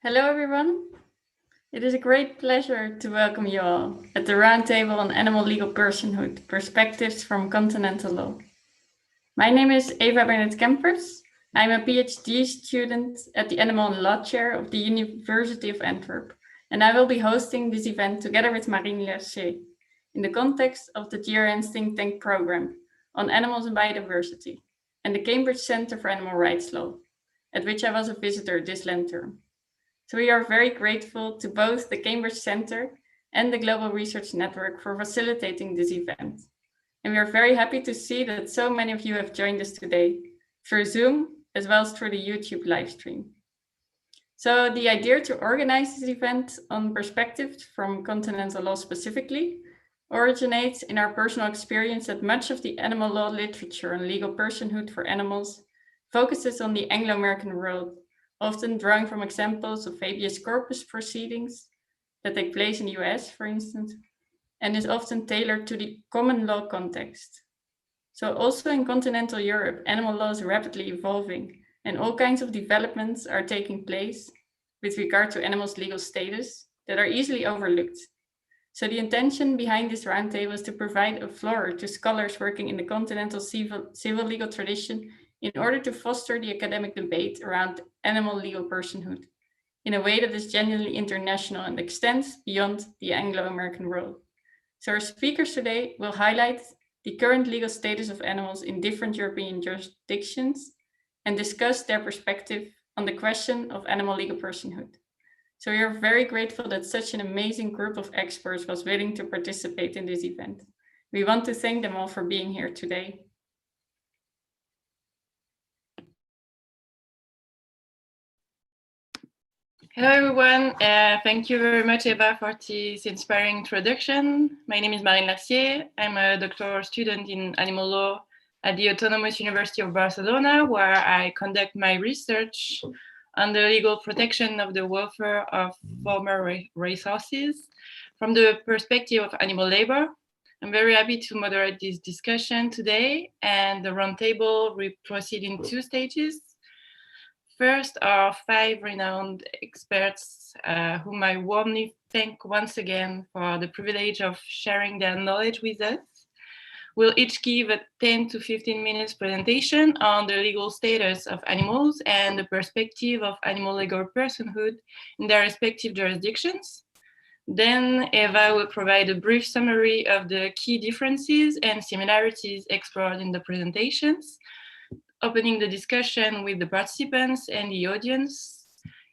Hello, everyone. It is a great pleasure to welcome you all at the Roundtable on Animal Legal Personhood, Perspectives from Continental Law. My name is Eva Bernard Kempers. I'm a PhD student at the Animal Law Chair of the University of Antwerp, and I will be hosting this event together with Marine Larcier in the context of the GRN's think tank program on animals and biodiversity and the Cambridge Centre for Animal Rights Law, at which I was a visitor this Lent term. So we are very grateful to both the Cambridge Centre and the Global Research Network for facilitating this event. And we are very happy to see that so many of you have joined us today through Zoom, as well as through the YouTube live stream. So the idea to organize this event on perspectives from continental law specifically originates in our personal experience that much of the animal law literature on legal personhood for animals focuses on the Anglo-American world, often drawing from examples of habeas corpus proceedings that take place in the US, for instance, and is often tailored to the common law context. So also in continental Europe, animal law is rapidly evolving and all kinds of developments are taking place with regard to animals' legal status that are easily overlooked. So the intention behind this roundtable is to provide a floor to scholars working in the continental civil legal tradition in order to foster the academic debate around animal legal personhood in a way that is genuinely international and extends beyond the Anglo-American world. So our speakers today will highlight the current legal status of animals in different European jurisdictions and discuss their perspective on the question of animal legal personhood. So we are very grateful that such an amazing group of experts was willing to participate in this event. We want to thank them all for being here today. Hello, everyone. Thank you very much, Eva, for this inspiring introduction. My name is Marine Larcier. I'm a doctoral student in animal law at the Autonomous University of Barcelona, where I conduct my research on the legal protection of the welfare of former racehorses from the perspective of animal labor. I'm very happy to moderate this discussion today, and the roundtable will proceed in two stages. First are five renowned experts whom I warmly thank once again for the privilege of sharing their knowledge with us. We'll each give a 10 to 15 minutes presentation on the legal status of animals and the perspective of animal legal personhood in their respective jurisdictions. Then Eva will provide a brief summary of the key differences and similarities explored in the presentations, opening the discussion with the participants and the audience.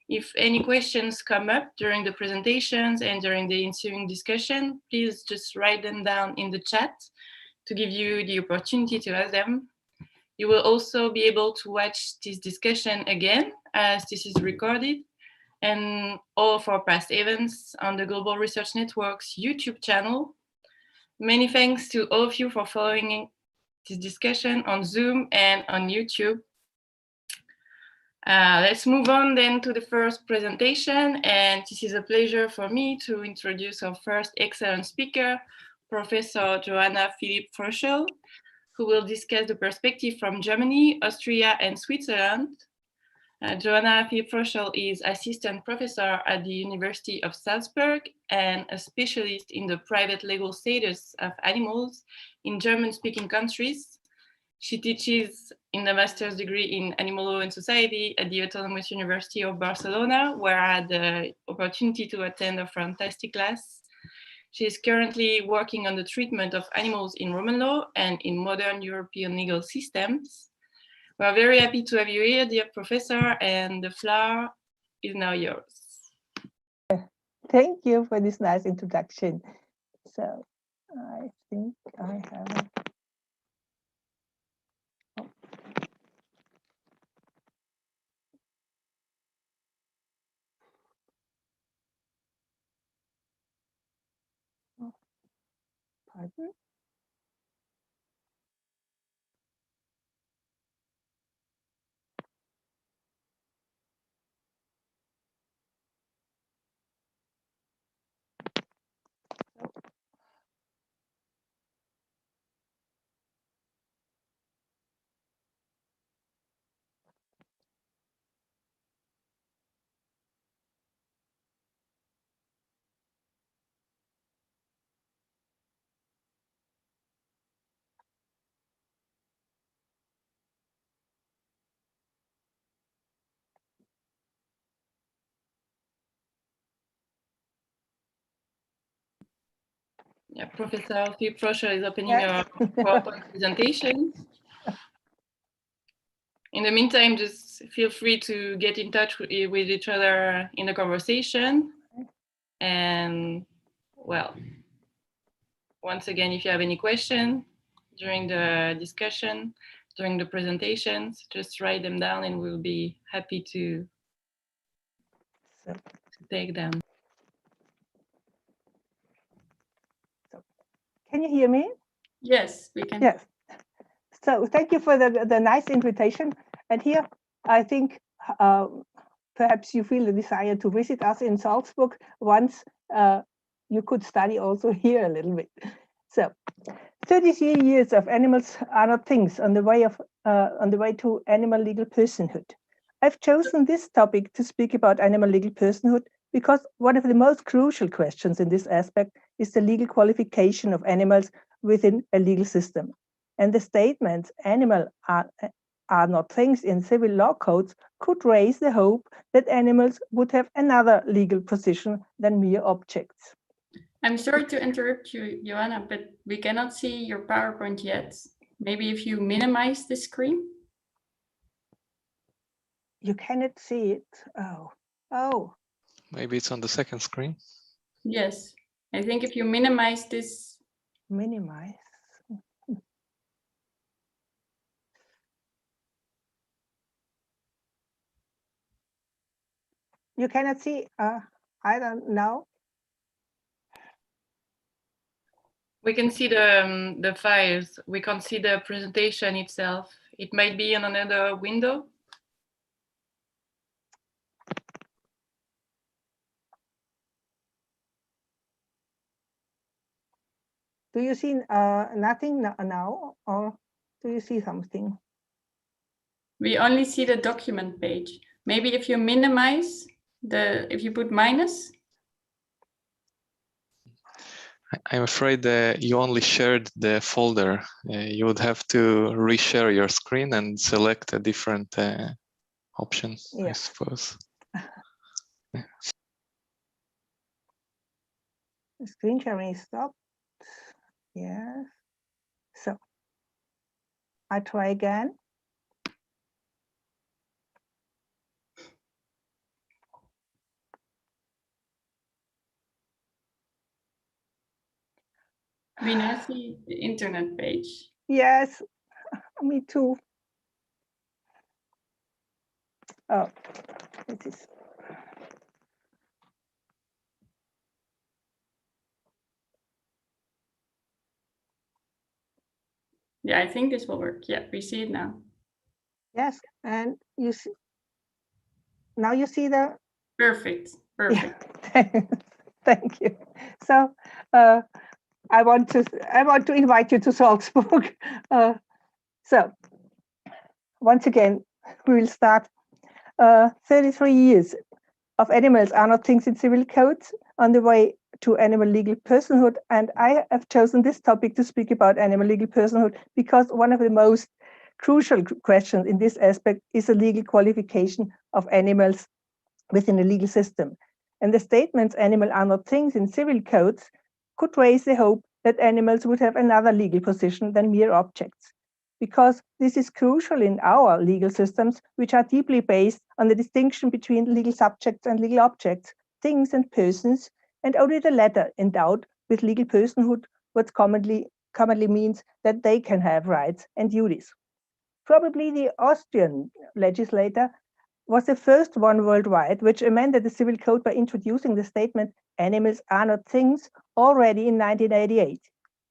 If any questions come up during the presentations and during the ensuing discussion, please just write them down in the chat to give you the opportunity to ask them. You will also be able to watch this discussion again as this is recorded, and all of our past events on the Global Research Network's YouTube channel. Many thanks to all of you for following this discussion on Zoom and on YouTube. Let's move on then to the first presentation, and this is a pleasure for me to introduce our first excellent speaker, Professor Johanna Philipp-Fröschel, who will discuss the perspective from Germany, Austria, and Switzerland. Johanna Philipp-Fröschel is assistant professor at the University of Salzburg and a specialist in the private legal status of animals in German-speaking countries. She teaches in the master's degree in animal law and society at the Autonomous University of Barcelona, where I had the opportunity to attend a fantastic class. She is currently working on the treatment of animals in Roman law and in modern European legal systems. We are very happy to have you here, dear professor, and the floor is now yours. Thank you for this nice introduction. So I think I have. Pardon? Yeah, Professor Philippe Frocher is opening Yeah. a PowerPoint presentation. In the meantime, just feel free to get in touch with each other in the conversation. And well, once again, if you have any question during the discussion, during the presentations, just write them down and we'll be happy to take them. Can you hear me? Yes, we can. Yes. So thank you for the nice invitation. And here, I think perhaps you feel the desire to visit us in Salzburg once. You could study also here a little bit. So 33 years of animals are not things on the way to animal legal personhood. I've chosen this topic to speak about animal legal personhood because one of the most crucial questions in this aspect is the legal qualification of animals within a legal system. And the statements animal are not things in civil law codes could raise the hope that animals would have another legal position than mere objects. I'm sorry to interrupt you, Joanna, but we cannot see your PowerPoint yet. Maybe if you minimize the screen? You cannot see it. Oh. Maybe it's on the second screen. Yes, I think if you minimize this. Minimize. You cannot see, I don't know. We can see the files. We can't see the presentation itself. It might be in another window. Do you see nothing now, or do you see something? We only see the document page. Maybe if you minimize if you put minus. I'm afraid that you only shared the folder. You would have to reshare your screen and select a different option, yeah. I suppose. Yeah. The screen sharing is stopped. Yes. So I try again. We now see the internet page. Yes, me too. Oh, it is. Yeah, I think this will work. Yeah, we see it now. Yes, and you see, now you see the. Perfect, perfect. Yeah. Thank you. So I want to invite you to Salzburg. So once again, we will start 33 years of animals are not things in civil codes on the way to animal legal personhood. And I have chosen this topic to speak about animal legal personhood because one of the most crucial questions in this aspect is the legal qualification of animals within the legal system. And the statements animals are not things in civil codes could raise the hope that animals would have another legal position than mere objects. Because this is crucial in our legal systems, which are deeply based on the distinction between legal subjects and legal objects, things and persons, and only the latter endowed with legal personhood, what commonly means that they can have rights and duties. Probably the Austrian legislator was the first one worldwide which amended the civil code by introducing the statement animals are not things already in 1988.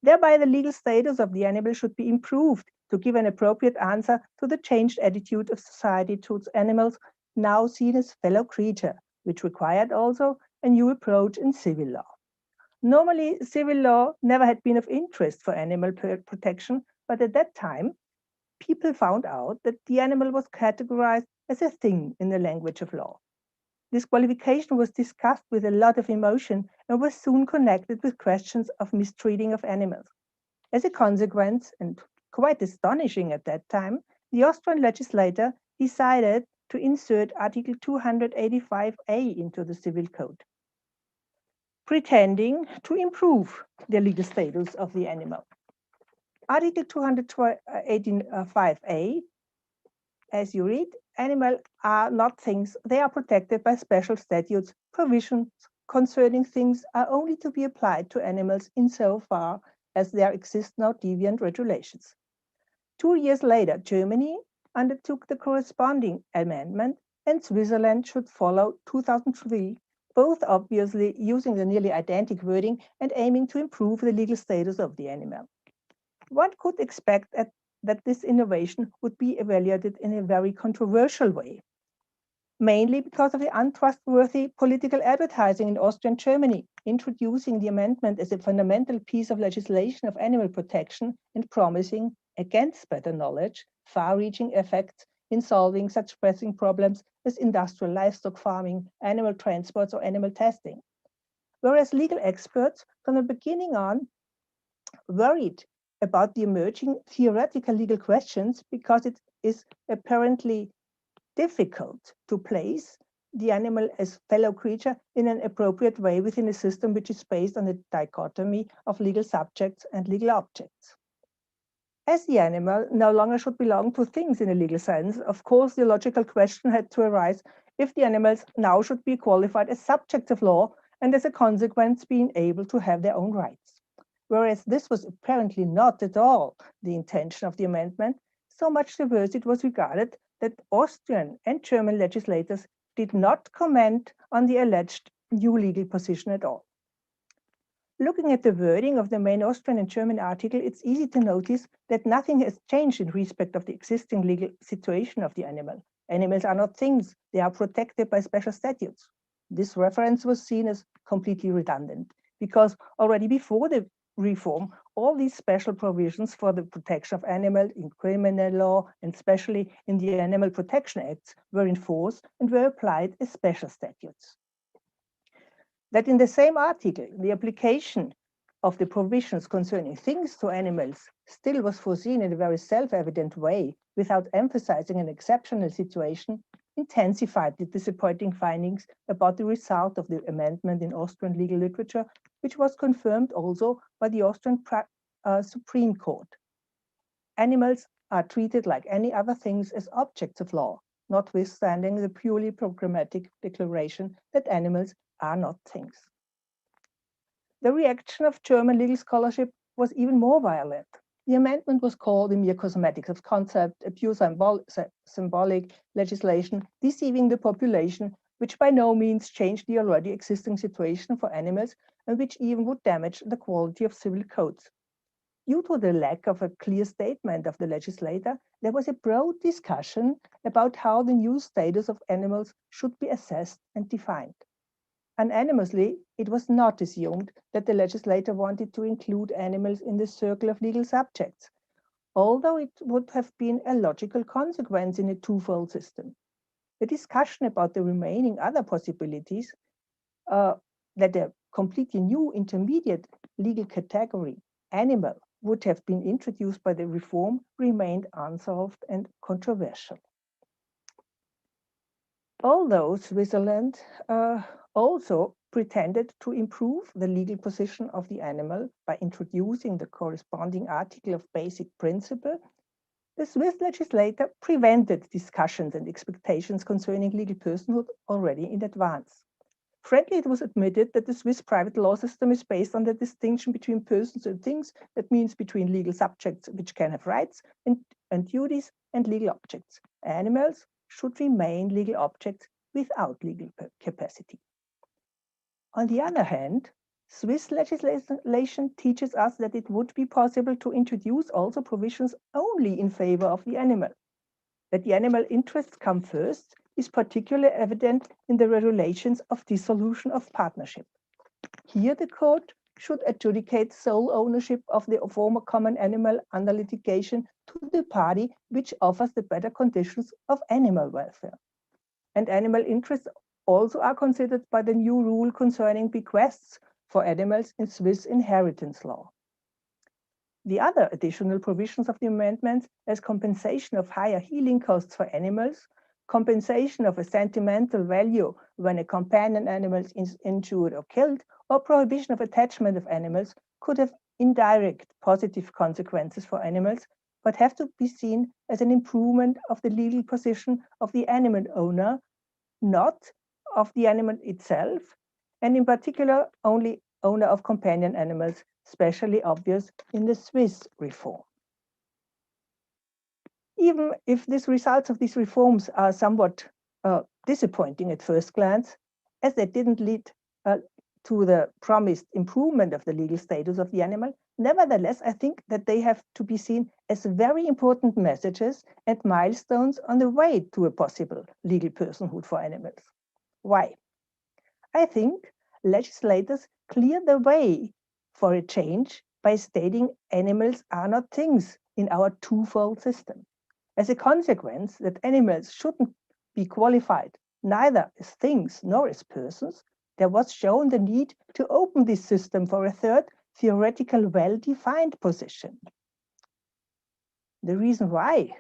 Thereby, the legal status of the animal should be improved to give an appropriate answer to the changed attitude of society towards animals, now seen as fellow creatures, which required also a new approach in civil law. Normally, civil law never had been of interest for animal protection, but at that time, people found out that the animal was categorized as a thing in the language of law. This qualification was discussed with a lot of emotion and was soon connected with questions of mistreating of animals. As a consequence, and quite astonishing at that time, the Austrian legislator decided to insert Article 285A into the Civil Code. pretending to improve the legal status of the animal. Article 218.5a, as you read, animals are not things, they are protected by special statutes. Provisions concerning things are only to be applied to animals insofar as there exist no deviant regulations. 2 years later, Germany undertook the corresponding amendment, and Switzerland should follow 2003, both obviously using the nearly identical wording and aiming to improve the legal status of the animal. One could expect that this innovation would be evaluated in a very controversial way, mainly because of the untrustworthy political advertising in Austria and Germany, introducing the amendment as a fundamental piece of legislation of animal protection and promising, against better knowledge, far-reaching effects in solving such pressing problems as industrial livestock farming, animal transports, or animal testing. Whereas legal experts from the beginning on worried about the emerging theoretical legal questions because it is apparently difficult to place the animal as fellow creature in an appropriate way within a system which is based on a dichotomy of legal subjects and legal objects. As the animal no longer should belong to things in a legal sense, of course, the logical question had to arise if the animals now should be qualified as subjects of law and as a consequence being able to have their own rights. Whereas this was apparently not at all the intention of the amendment, so much the worse it was regarded that Austrian and German legislators did not comment on the alleged new legal position at all. Looking at the wording of the main Austrian and German article, it's easy to notice that nothing has changed in respect of the existing legal situation of the animal. Animals are not things, they are protected by special statutes. This reference was seen as completely redundant because already before the reform, all these special provisions for the protection of animals in criminal law and especially in the Animal Protection Acts were in force and were applied as special statutes. That in the same article, the application of the provisions concerning things to animals still was foreseen in a very self-evident way without emphasizing an exceptional situation, intensified the disappointing findings about the result of the amendment in Austrian legal literature, which was confirmed also by the Austrian Supreme Court. Animals are treated like any other things as objects of law, notwithstanding the purely programmatic declaration that animals are not things. The reaction of German legal scholarship was even more violent. The amendment was called the mere cosmetics of concept, a pure symbolic legislation, deceiving the population, which by no means changed the already existing situation for animals and which even would damage the quality of civil codes. Due to the lack of a clear statement of the legislator, there was a broad discussion about how the new status of animals should be assessed and defined. Unanimously, it was not assumed that the legislator wanted to include animals in the circle of legal subjects, although it would have been a logical consequence in a twofold system. The discussion about the remaining other possibilities, that a completely new intermediate legal category, animal, would have been introduced by the reform, remained unsolved and controversial. Although Switzerland also pretended to improve the legal position of the animal by introducing the corresponding article of basic principle, the Swiss legislator prevented discussions and expectations concerning legal personhood already in advance. Frankly, it was admitted that the Swiss private law system is based on the distinction between persons and things, that means between legal subjects which can have rights and duties and legal objects. Animals should remain legal objects without legal capacity. On the other hand, Swiss legislation teaches us that it would be possible to introduce also provisions only in favor of the animal. That the animal interests come first is particularly evident in the regulations of dissolution of partnership. Here the court should adjudicate sole ownership of the former common animal under litigation to the party which offers the better conditions of animal welfare. And animal interests also are considered by the new rule concerning bequests for animals in Swiss inheritance law. The other additional provisions of the amendments, as compensation of higher healing costs for animals, compensation of a sentimental value when a companion animal is injured or killed, or prohibition of attachment of animals could have indirect positive consequences for animals, but have to be seen as an improvement of the legal position of the animal owner, not of the animal itself, and in particular only owner of companion animals, especially obvious in the Swiss reform. Even if the results of these reforms are somewhat disappointing at first glance, as they didn't lead to the promised improvement of the legal status of the animal, nevertheless, I think that they have to be seen as very important messages and milestones on the way to a possible legal personhood for animals. Why? I think legislators cleared the way for a change by stating animals are not things in our twofold system. As a consequence that animals shouldn't be qualified neither as things nor as persons, there was shown the need to open this system for a third, theoretical, well-defined position. The reason why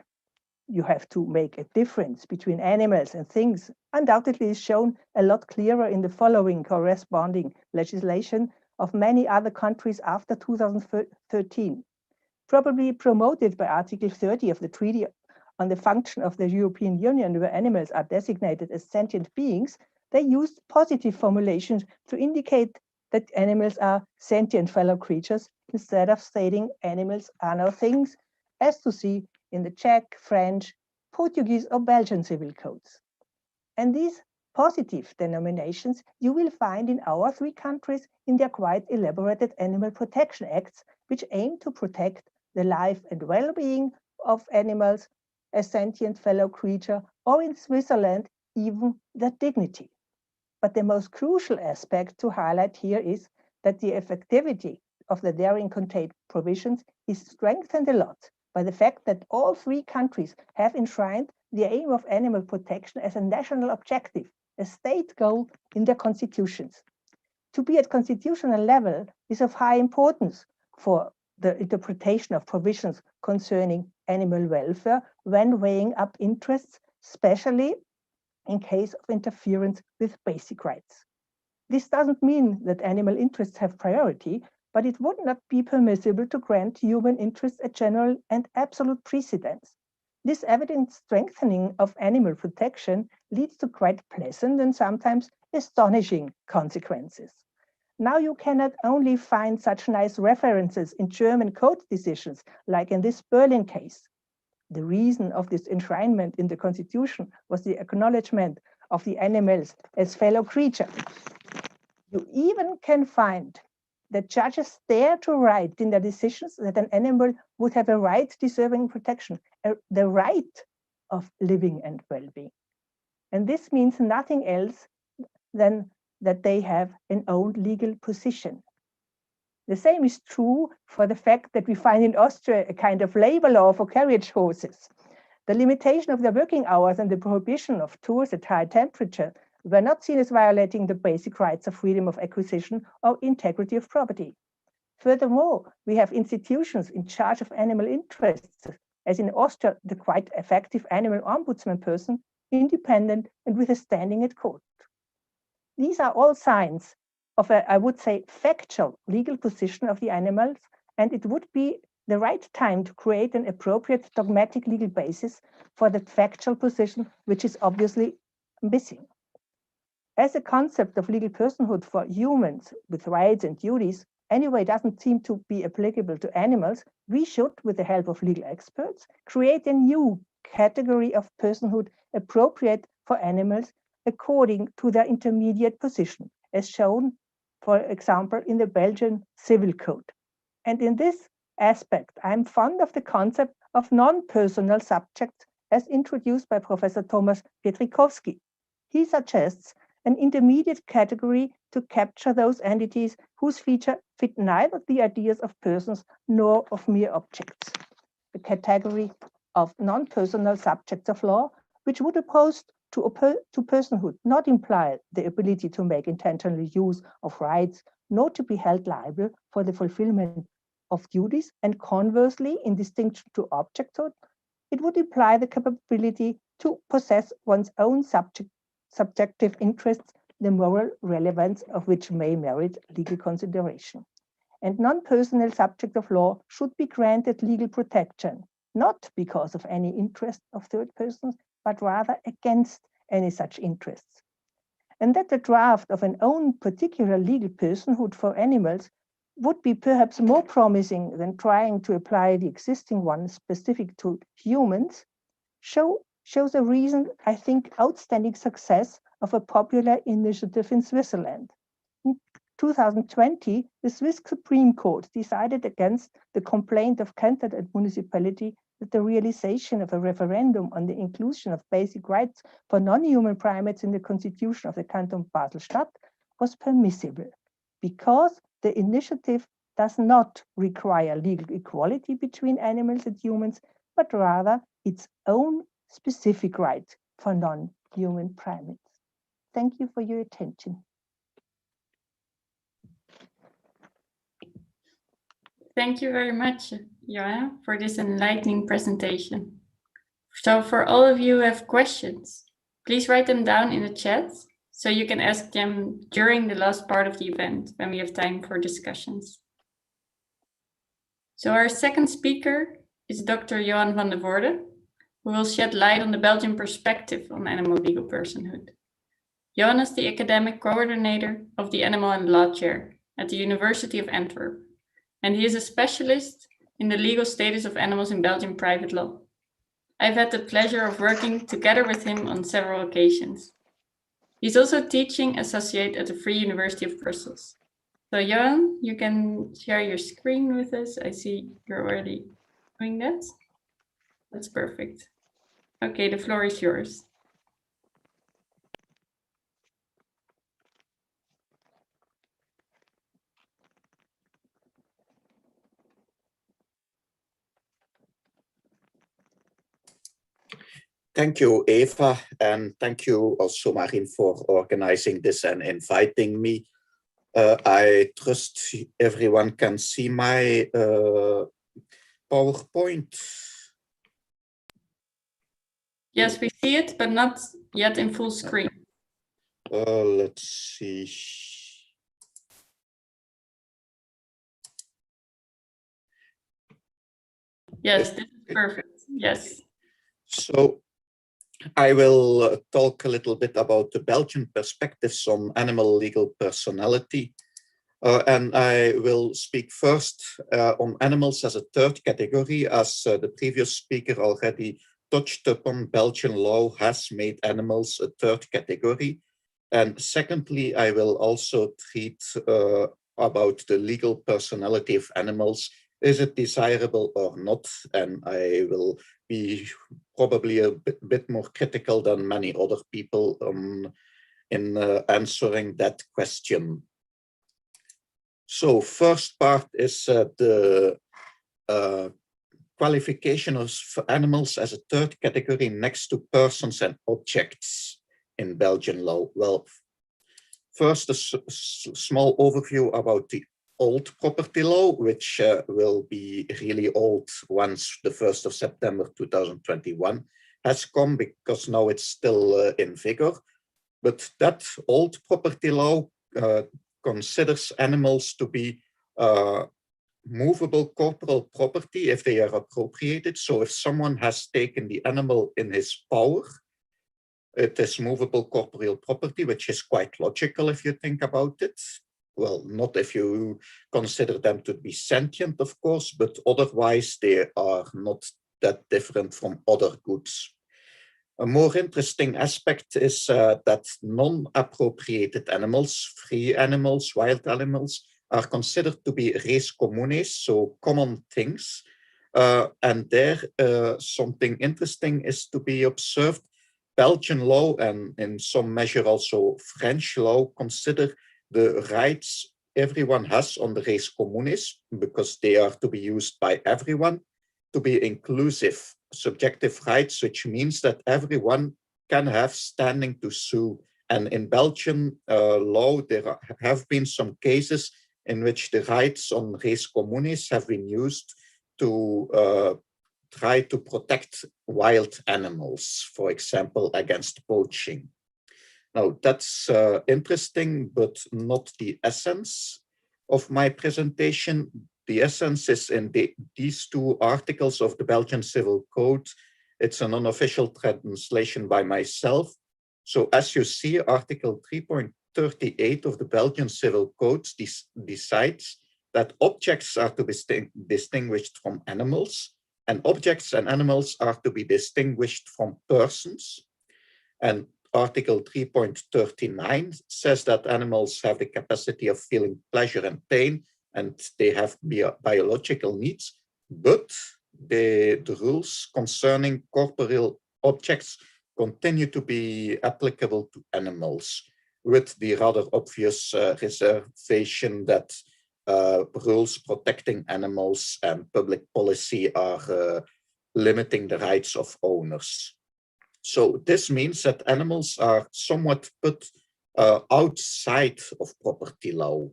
you have to make a difference between animals and things undoubtedly is shown a lot clearer in the following corresponding legislation of many other countries after 2013, probably promoted by Article 30 of the Treaty on the Function of the European Union, where animals are designated as sentient beings. They used positive formulations to indicate that animals are sentient fellow creatures instead of stating animals are no things, as to see in the Czech, French, Portuguese, or Belgian civil codes. And these positive denominations you will find in our three countries in their quite elaborated animal protection acts, which aim to protect the life and well-being of animals as sentient fellow creature, or in Switzerland, even their dignity. But the most crucial aspect to highlight here is that the effectivity of the therein contained provisions is strengthened a lot by the fact that all three countries have enshrined the aim of animal protection as a national objective, a state goal in their constitutions. To be at constitutional level is of high importance for the interpretation of provisions concerning animal welfare when weighing up interests, especially in case of interference with basic rights. This doesn't mean that animal interests have priority, but it would not be permissible to grant human interests a general and absolute precedence. This evident strengthening of animal protection leads to quite pleasant and sometimes astonishing consequences. Now you cannot only find such nice references in German court decisions, like in this Berlin case. The reason of this enshrinement in the Constitution was the acknowledgement of the animals as fellow creatures. You even can find that judges dare to write in their decisions that an animal would have a right deserving protection, the right of living and well-being. And this means nothing else than that they have an own legal position. The same is true for the fact that we find in Austria a kind of labor law for carriage horses. The limitation of their working hours and the prohibition of tours at high temperature were not seen as violating the basic rights of freedom of acquisition or integrity of property. Furthermore, we have institutions in charge of animal interests, as in Austria, the quite effective animal ombudsman person, independent and with a standing at court. These are all signs of a, I would say, factual legal position of the animals, and it would be the right time to create an appropriate dogmatic legal basis for that factual position, which is obviously missing. As a concept of legal personhood for humans with rights and duties anyway doesn't seem to be applicable to animals, we should, with the help of legal experts, create a new category of personhood appropriate for animals according to their intermediate position, as shown, for example, in the Belgian Civil Code. And in this aspect, I'm fond of the concept of non-personal subjects as introduced by Professor Thomas Pietrikowski. He suggests an intermediate category to capture those entities whose features fit neither the ideas of persons nor of mere objects. The category of non-personal subjects of law, which would oppose to personhood not imply the ability to make intentional use of rights, nor to be held liable for the fulfillment of duties, and conversely, in distinction to objecthood, it would imply the capability to possess one's own subjective interests, the moral relevance of which may merit legal consideration. And non-personal subject of law should be granted legal protection, not because of any interest of third persons, but rather against any such interests. And that the draft of an own particular legal personhood for animals would be perhaps more promising than trying to apply the existing one specific to humans shows a reason, I think, outstanding success of a popular initiative in Switzerland. In 2020, the Swiss Supreme Court decided against the complaint of Canton municipality that the realization of a referendum on the inclusion of basic rights for non-human primates in the constitution of the Canton Basel-Stadt was permissible, because the initiative does not require legal equality between animals and humans, but rather its own specific right for non-human primates. Thank you for your attention. Thank you very much, Joanna, for this enlightening presentation. So for all of you who have questions, please write them down in the chat so you can ask them during the last part of the event when we have time for discussions. So our second speaker is Dr. Johan van der Voorde, who will shed light on the Belgian perspective on animal legal personhood. Johan is the academic coordinator of the Animal and Law Chair at the University of Antwerp, and he is a specialist in the legal status of animals in Belgian private law. I've had the pleasure of working together with him on several occasions. He's also teaching associate at the Free University of Brussels. So Johan, you can share your screen with us. I see you're already doing that. That's perfect. Okay, the floor is yours. Thank you, Eva, and thank you also, Marin, for organizing this and inviting me. I trust everyone can see my PowerPoint. Yes, we see it, but not yet in full screen. Let's see. Yes, this is perfect. Yes. So I will talk a little bit about the Belgian perspectives on animal legal personality. And I will speak first on animals as a third category, as the previous speaker already touched upon. Belgian law has made animals a third category. And secondly, I will also treat about the legal personality of animals. Is it desirable or not? And I will be probably a bit more critical than many other people in answering that question. So first part is the qualification of animals as a third category next to persons and objects in Belgian law. Well, first a small overview about the old property law, which will be really old once the 1st of September 2021 has come, because now it's still in vigor. But that old property law considers animals to be movable corporeal property if they are appropriated. So if someone has taken the animal in his power, it is movable corporeal property, which is quite logical if you think about it. Well, not if you consider them to be sentient, of course, but otherwise they are not that different from other goods. A more interesting aspect is that non-appropriated animals, free animals, wild animals, are considered to be res communes, so common things. And there, something interesting is to be observed. Belgian law and in some measure also French law consider the rights everyone has on the res communes, because they are to be used by everyone, to be inclusive subjective rights, which means that everyone can have standing to sue. And in Belgian law, there have been some cases in which the rights on res communes have been used to try to protect wild animals, for example, against poaching. Now, that's interesting, but not the essence of my presentation. The essence is in these two articles of the Belgian Civil Code. It's an unofficial translation by myself. So as you see, Article 3.38 of the Belgian Civil Code decides that objects are to be distinguished from animals, and objects and animals are to be distinguished from persons. And Article 3.39 says that animals have the capacity of feeling pleasure and pain, and they have biological needs, but the rules concerning corporeal objects continue to be applicable to animals, with the rather obvious reservation that rules protecting animals and public policy are limiting the rights of owners. So this means that animals are somewhat put outside of property law.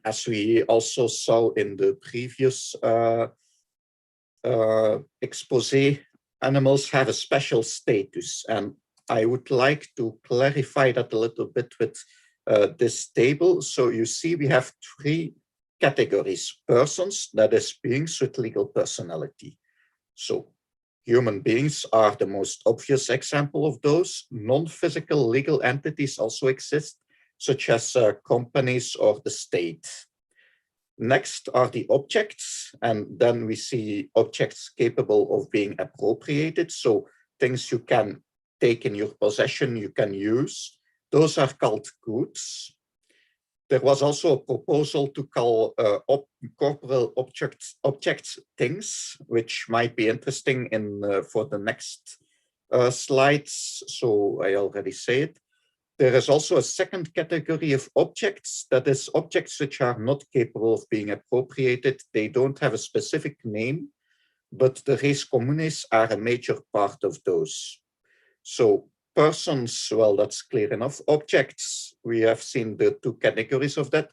As we also saw in the previous expose, animals have a special status, and I would like to clarify that a little bit with this table. So you see we have three categories: persons, that is beings with legal personality. So human beings are the most obvious example of those. Non-physical legal entities also exist, such as companies or the state. Next are the objects, and then we see objects capable of being appropriated. So things you can take in your possession, you can use. Those are called goods. There was also a proposal to call corporeal objects things, which might be interesting for the next slides. So I already said it. There is also a second category of objects, that is objects which are not capable of being appropriated. They don't have a specific name, but the res communis are a major part of those. So persons, well, that's clear enough. Objects, we have seen the two categories of that.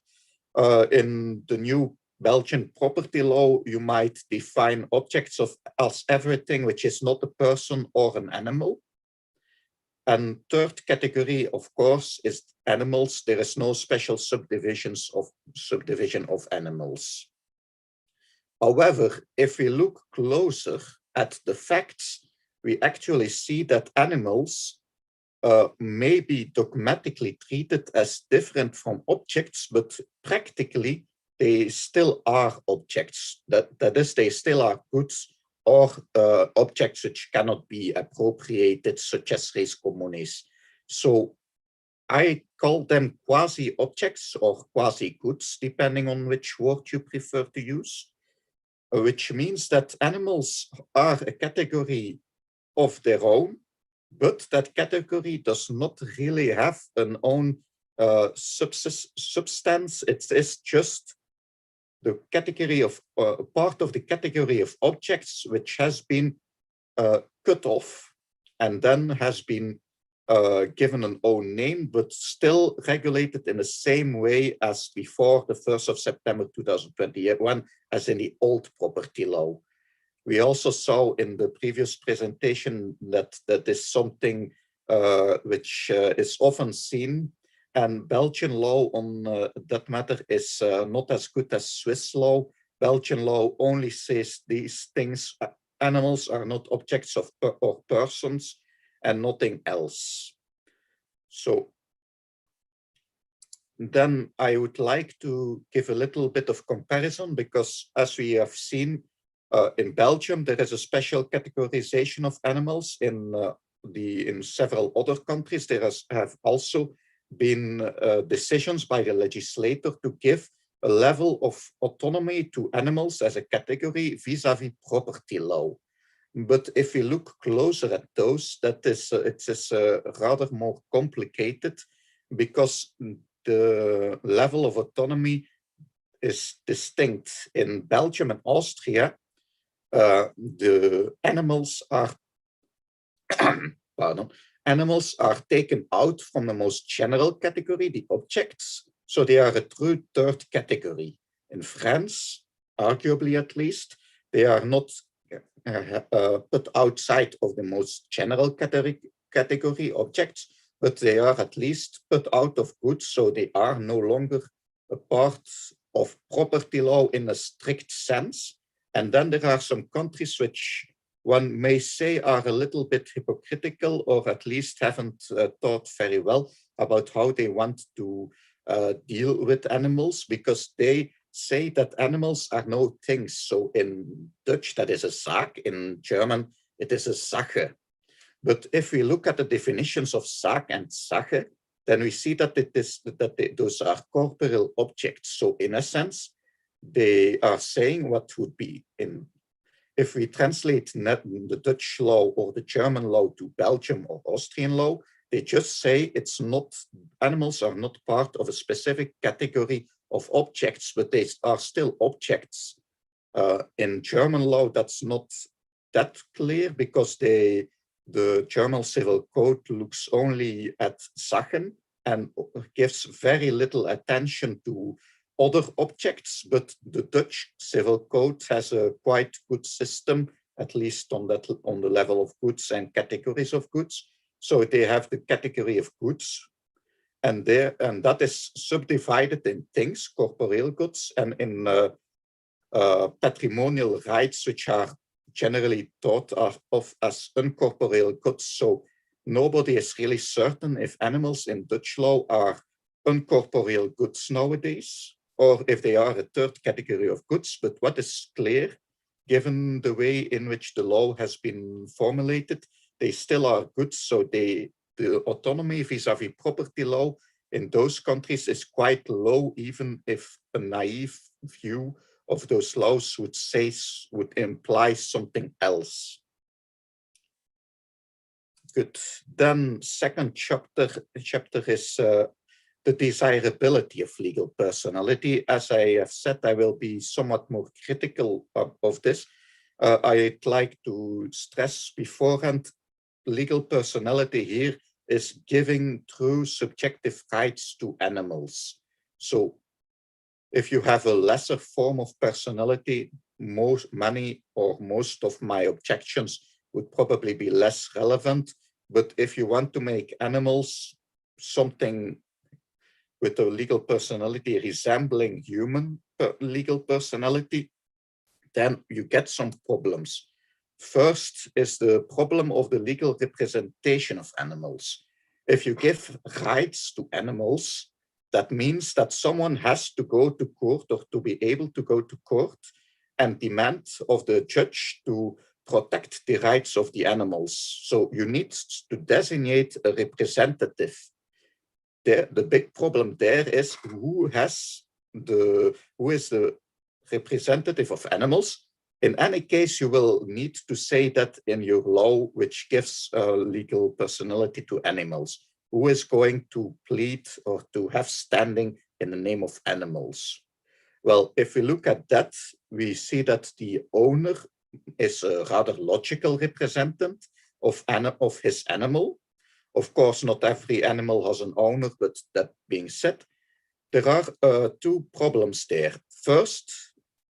In the new Belgian property law, you might define objects as everything which is not a person or an animal. And third category, of course, is animals. There is no special subdivision of animals. However, if we look closer at the facts, we actually see that animals may be dogmatically treated as different from objects, but practically they still are objects. That is, they still are goods or objects which cannot be appropriated, such as res communis. So I call them quasi-objects or quasi-goods, depending on which word you prefer to use, which means that animals are a category of their own, but that category does not really have an own substance. It is just the category of part of the category of objects which has been cut off and then has been given an own name, but still regulated in the same way as before the 1st of September 2021, as in the old property law. We also saw in the previous presentation that that is something which is often seen, and Belgian law on that matter is not as good as Swiss law. Belgian law only says these things: animals are not objects of or persons, and nothing else. So then I would like to give a little bit of comparison, because as we have seen, in Belgium, there is a special categorization of animals. In several other countries, there have also been decisions by the legislator to give a level of autonomy to animals as a category vis-à-vis property law. But if we look closer at those, it is rather more complicated, because the level of autonomy is distinct. In Belgium and Austria, the animals are animals are taken out from the most general category, the objects, so they are a true third category. In France, arguably at least, they are not put outside of the most general category objects, but they are at least put out of goods, so they are no longer a part of property law in a strict sense. And then there are some countries which one may say are a little bit hypocritical, or at least haven't thought very well about how they want to deal with animals, because they say that animals are no things. So in Dutch, that is a Zaak. In German, it is a Sache. But if we look at the definitions of Zaak and Sache, then we see that those are corporeal objects. So in a sense, they are saying what would be in, if we translate the Dutch law or the German law to Belgium or Austrian law, they just say it's not, animals are not part of a specific category of objects, but they are still objects. In German law, that's not that clear, because the German Civil Code looks only at Sachen and gives very little attention to other objects, but the Dutch Civil Code has a quite good system, at least on the level of goods and categories of goods. So they have the category of goods, and that is subdivided in things, corporeal goods, and in patrimonial rights, which are generally thought of as uncorporeal goods. So nobody is really certain if animals in Dutch law are uncorporeal goods nowadays, or if they are a third category of goods. But what is clear, given the way in which the law has been formulated, they still are goods. So the autonomy vis-a-vis property law in those countries is quite low, even if a naive view of those laws would imply something else. Good. Then second chapter is the desirability of legal personality. As I have said, I will be somewhat more critical of this. I'd like to stress beforehand, legal personality here is giving true subjective rights to animals. So if you have a lesser form of personality, many or most of my objections would probably be less relevant. But if you want to make animals something with a legal personality resembling human legal personality, then you get some problems. First is the problem of the legal representation of animals. If you give rights to animals, that means that someone has to go to court, or to be able to go to court and demand of the judge to protect the rights of the animals. So you need to designate a representative. The big problem there is who is the representative of animals. In any case, you will need to say that in your law, which gives legal personality to animals. Who is going to plead or to have standing in the name of animals? Well, if we look at that, we see that the owner is a rather logical representative of his animal. Of course, not every animal has an owner, but that being said, there are two problems there. First,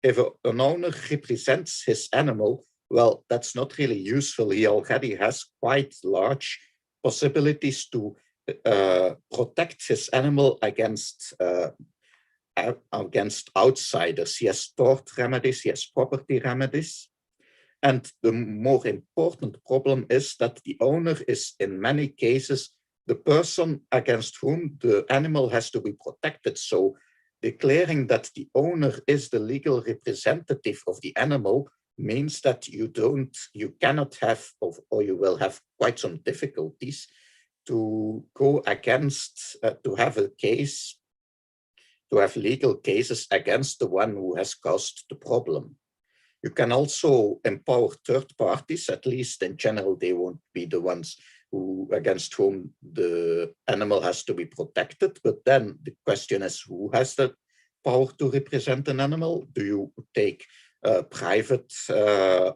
if an owner represents his animal, well, that's not really useful. He already has quite large possibilities to protect his animal against outsiders. He has tort remedies, he has property remedies. And the more important problem is that the owner is in many cases the person against whom the animal has to be protected. So declaring that the owner is the legal representative of the animal means that you cannot have, or you will have quite some difficulties to go against, to have a case, to have legal cases against the one who has caused the problem. You can also empower third parties, at least in general, they won't be the ones against whom the animal has to be protected. But then the question is, who has the power to represent an animal? Do you take private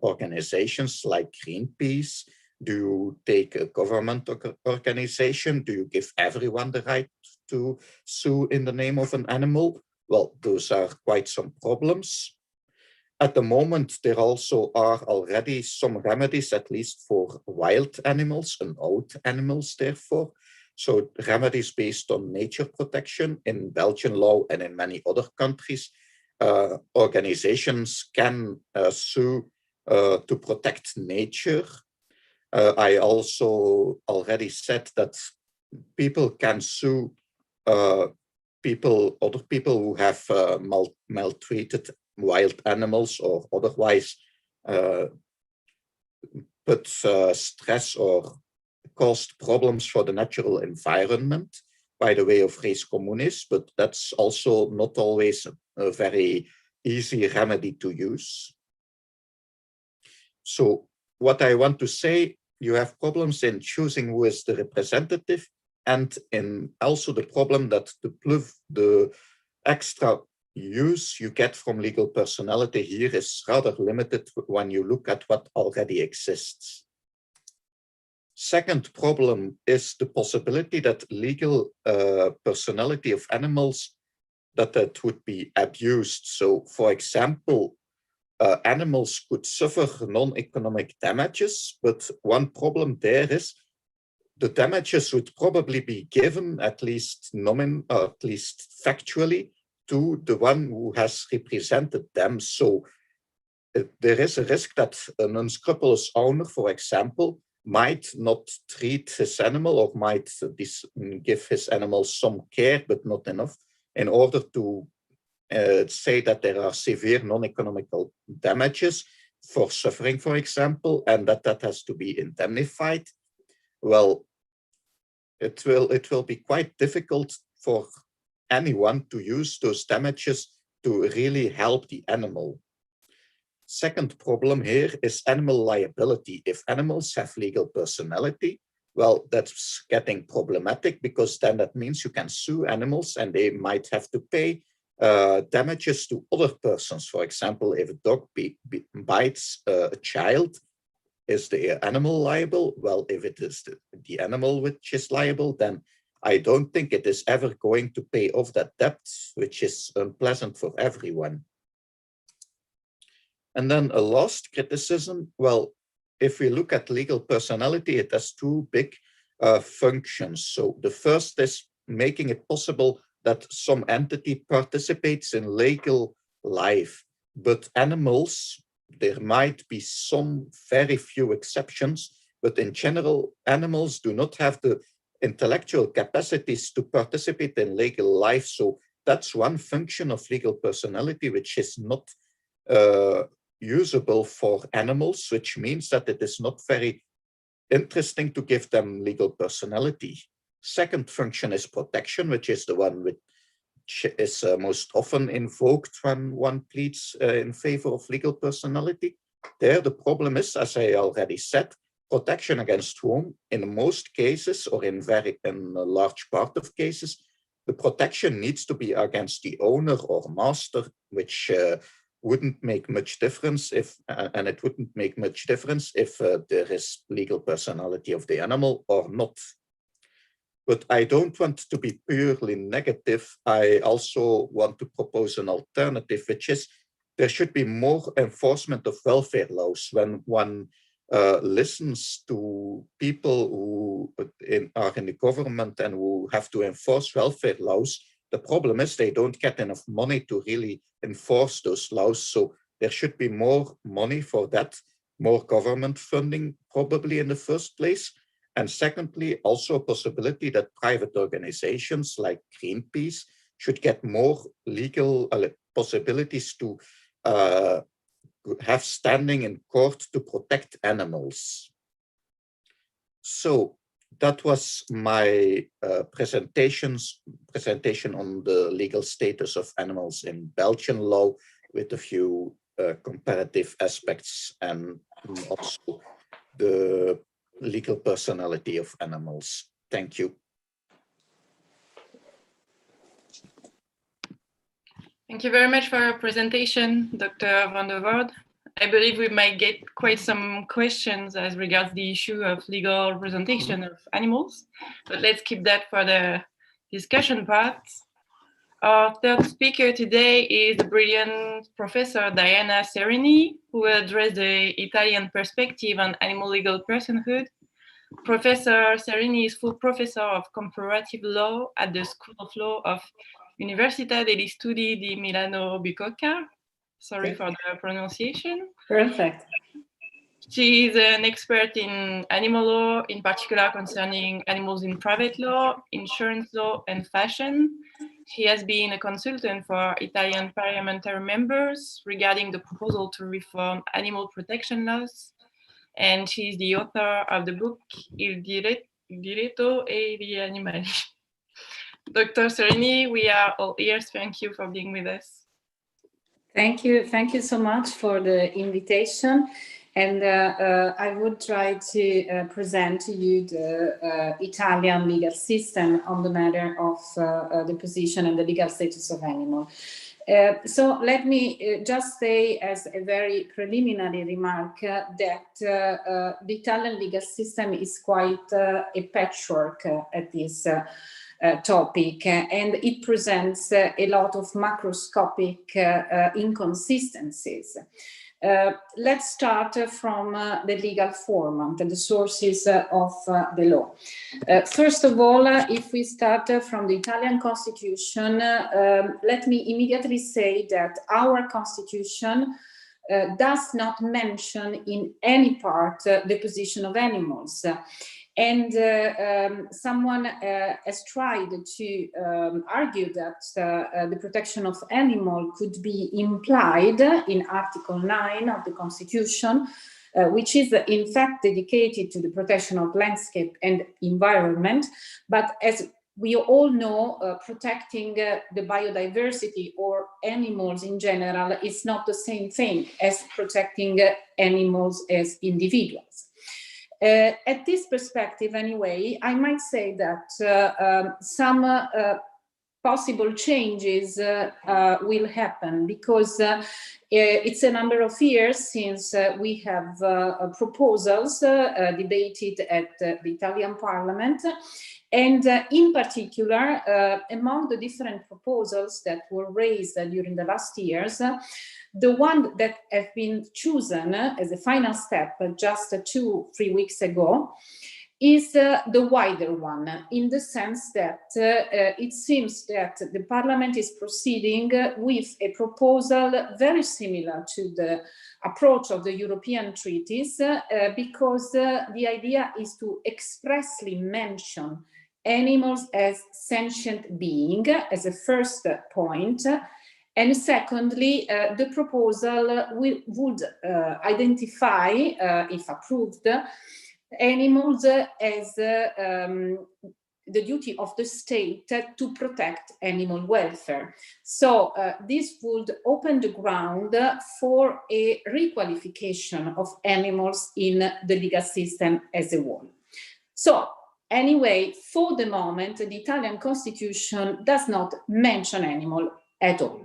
organizations like Greenpeace? Do you take a government organization? Do you give everyone the right to sue in the name of an animal? Well, those are quite some problems. At the moment, there also are already some remedies, at least for wild animals and old animals, therefore. So remedies based on nature protection in Belgian law and in many other countries. Organizations can sue to protect nature. I also already said that people can sue other people who have maltreated wild animals or otherwise put stress or caused problems for the natural environment by the way of res communis, but that's also not always a very easy remedy to use. So what I want to say, you have problems in choosing who is the representative, and in also the problem that the extra use you get from legal personality here is rather limited when you look at what already exists. Second problem is the possibility that legal personality of animals, that would be abused. So for example, animals could suffer non-economic damages, but one problem there is the damages would probably be given at least factually to the one who has represented them. So there is a risk that an unscrupulous owner, for example, might not treat his animal or might give his animal some care, but not enough, in order to say that there are severe non-economical damages for suffering, for example, and that has to be indemnified. Well, it will be quite difficult for anyone to use those damages to really help the animal. Second problem here is animal liability. If animals have legal personality, well, that's getting problematic, because then that means you can sue animals and they might have to pay damages to other persons. For example, if a dog bites a child, is the animal liable? Well, if it is the animal which is liable, then I don't think it is ever going to pay off that debt, which is unpleasant for everyone. And then a last criticism, well, if we look at legal personality, it has two big functions. So the first is making it possible that some entity participates in legal life, but animals, there might be some very few exceptions, but in general, animals do not have the intellectual capacities to participate in legal life. So that's one function of legal personality, which is not usable for animals, which means that it is not very interesting to give them legal personality. Second function is protection, which is the one which is most often invoked when one pleads in favor of legal personality. There, the problem is, as I already said, protection against whom, in most cases, or in a large part of cases, the protection needs to be against the owner or master, which wouldn't make much difference if, and it wouldn't make much difference if there is legal personality of the animal or not. But I don't want to be purely negative. I also want to propose an alternative, which is there should be more enforcement of welfare laws. When one listens to people who are in the government and who have to enforce welfare laws, the problem is they don't get enough money to really enforce those laws. So there should be more money for that, more government funding probably in the first place. And secondly, also a possibility that private organizations like Greenpeace should get more legal possibilities to have standing in court to protect animals. So that was my presentation on the legal status of animals in Belgian law, with a few comparative aspects and also the legal personality of animals. Thank you. Thank you very much for your presentation, Dr. van der Voorde. I believe we might get quite some questions as regards the issue of legal representation of animals, but let's keep that for the discussion part. Our third speaker today is the brilliant Professor Diana Serini, who will address the Italian perspective on animal legal personhood. Professor Serini is full professor of comparative law at the School of Law of Università degli Studi di Milano Bicocca. Sorry for the pronunciation. Perfect. She is an expert in animal law, in particular concerning animals in private law, insurance law, and fashion. She has been a consultant for Italian parliamentary members regarding the proposal to reform animal protection laws. And she is the author of the book Il diritto e gli animali. Dr. Serini, we are all ears. Thank you for being with us. Thank you so much for the invitation. And I would try to present to you the Italian legal system on the matter of the position and the legal status of animals. So let me just say as a very preliminary remark that the Italian legal system is quite a patchwork at this topic, and it presents a lot of macroscopic inconsistencies. Let's start from the legal format, the sources of the law. First of all, if we start from the Italian Constitution, let me immediately say that our Constitution does not mention in any part the position of animals. And someone has tried to argue that the protection of animal could be implied in Article 9 of the Constitution, which is in fact dedicated to the protection of landscape and environment. But as we all know, protecting the biodiversity or animals in general is not the same thing as protecting animals as individuals. At this perspective, anyway, I might say that some possible changes will happen because it's a number of years since we have proposals debated at the Italian Parliament. And in particular, among the different proposals that were raised during the last years, the one that has been chosen as a final step just 2-3 weeks ago is the wider one, in the sense that it seems that the Parliament is proceeding with a proposal very similar to the approach of the European treaties, because the idea is to expressly mention animals as sentient being as a first point. And secondly, the proposal would identify, if approved, animals as the duty of the state to protect animal welfare. So this would open the ground for a requalification of animals in the legal system as a whole. So anyway, for the moment, the Italian Constitution does not mention animal at all.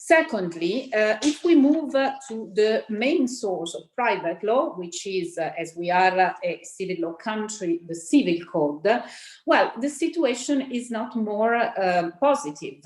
Secondly, if we move to the main source of private law, which is, as we are a civil law country, the Civil Code, well, the situation is not more positive,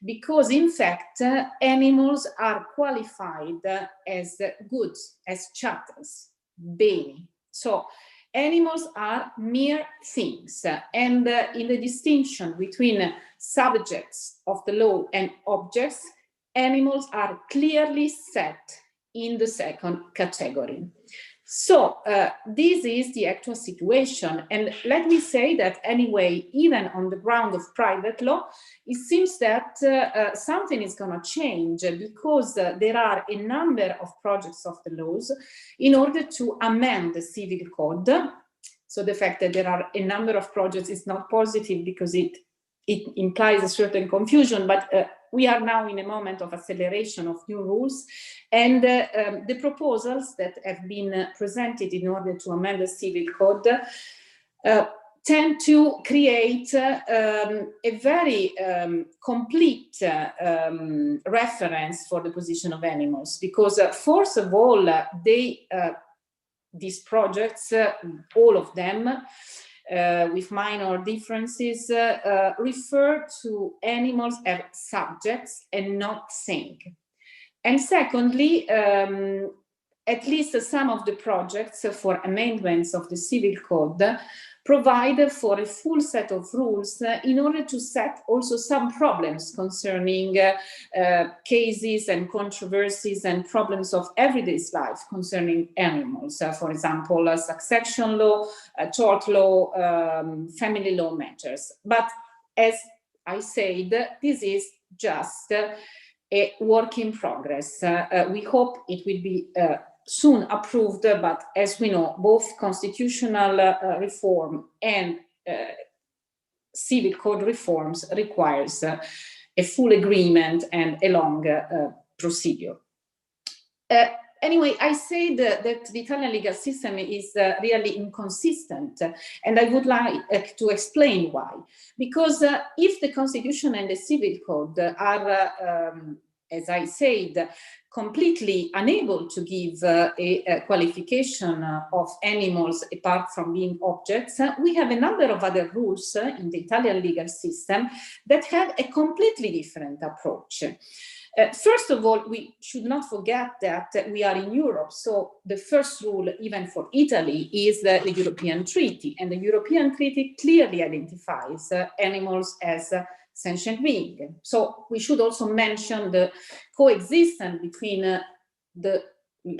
because in fact, animals are qualified as goods, as chattels, beni. So animals are mere things, and in the distinction between subjects of the law and objects, animals are clearly set in the second category. So this is the actual situation. And let me say that anyway, even on the ground of private law, it seems that something is going to change, because there are a number of projects of the laws in order to amend the Civil Code. So the fact that there are a number of projects is not positive, because it implies a certain confusion, but we are now in a moment of acceleration of new rules, and the proposals that have been presented in order to amend the Civil Code tend to create a very complete reference for the position of animals, because first of all, these projects, all of them, with minor differences, refer to animals as subjects and not things. And secondly, at least some of the projects for amendments of the Civil Code provide for a full set of rules in order to set also some problems concerning cases and controversies and problems of everyday life concerning animals. For example, succession law, tort law, family law matters. But as I said, this is just a work in progress. We hope it will be soon approved, but as we know, both constitutional reform and civil code reforms requires a full agreement and a long procedure. Anyway, I said that the Italian legal system is really inconsistent, and I would like to explain why. Because if the Constitution and the Civil Code are, as I said, completely unable to give a qualification of animals apart from being objects, we have a number of other rules in the Italian legal system that have a completely different approach. First of all, we should not forget that we are in Europe, so the first rule, even for Italy, is the European Treaty, and the European Treaty clearly identifies animals as sentient beings. So we should also mention the coexistence between the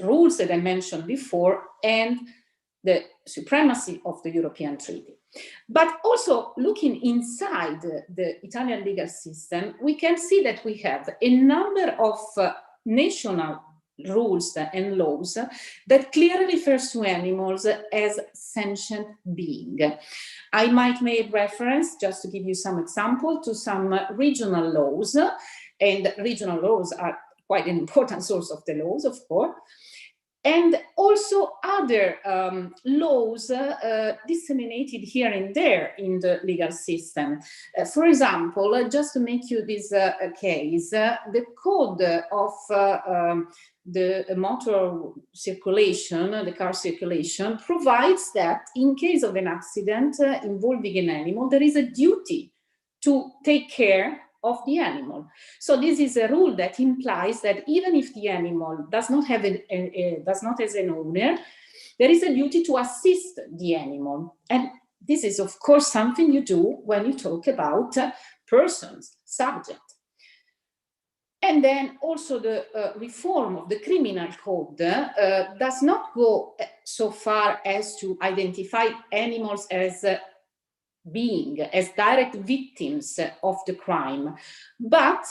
rules that I mentioned before and the supremacy of the European Treaty. But also looking inside the Italian legal system, we can see that we have a number of national rules and laws that clearly refers to animals as sentient beings. I might make reference, just to give you some example, to some regional laws, and regional laws are quite an important source of the laws, of course, and also other laws disseminated here and there in the legal system. For example, just to make you this case, the code of the motor circulation, the car circulation, provides that in case of an accident involving an animal, there is a duty to take care of the animal. So this is a rule that implies that even if the animal does not have an owner, there is a duty to assist the animal. And this is, of course, something you do when you talk about persons, subject. And then also the reform of the criminal code does not go so far as to identify animals as being as direct victims of the crime, but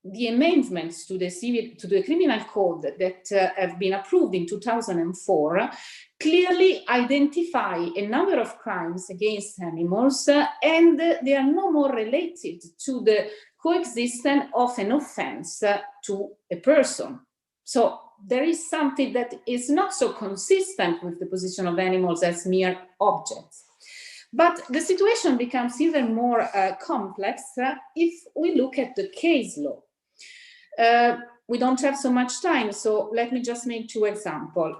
the amendments to the criminal code that have been approved in 2004 clearly identify a number of crimes against animals, and they are no more related to the coexistence of an offense to a person. So there is something that is not so consistent with the position of animals as mere objects. But the situation becomes even more complex if we look at the case law. We don't have so much time, so let me just make two examples.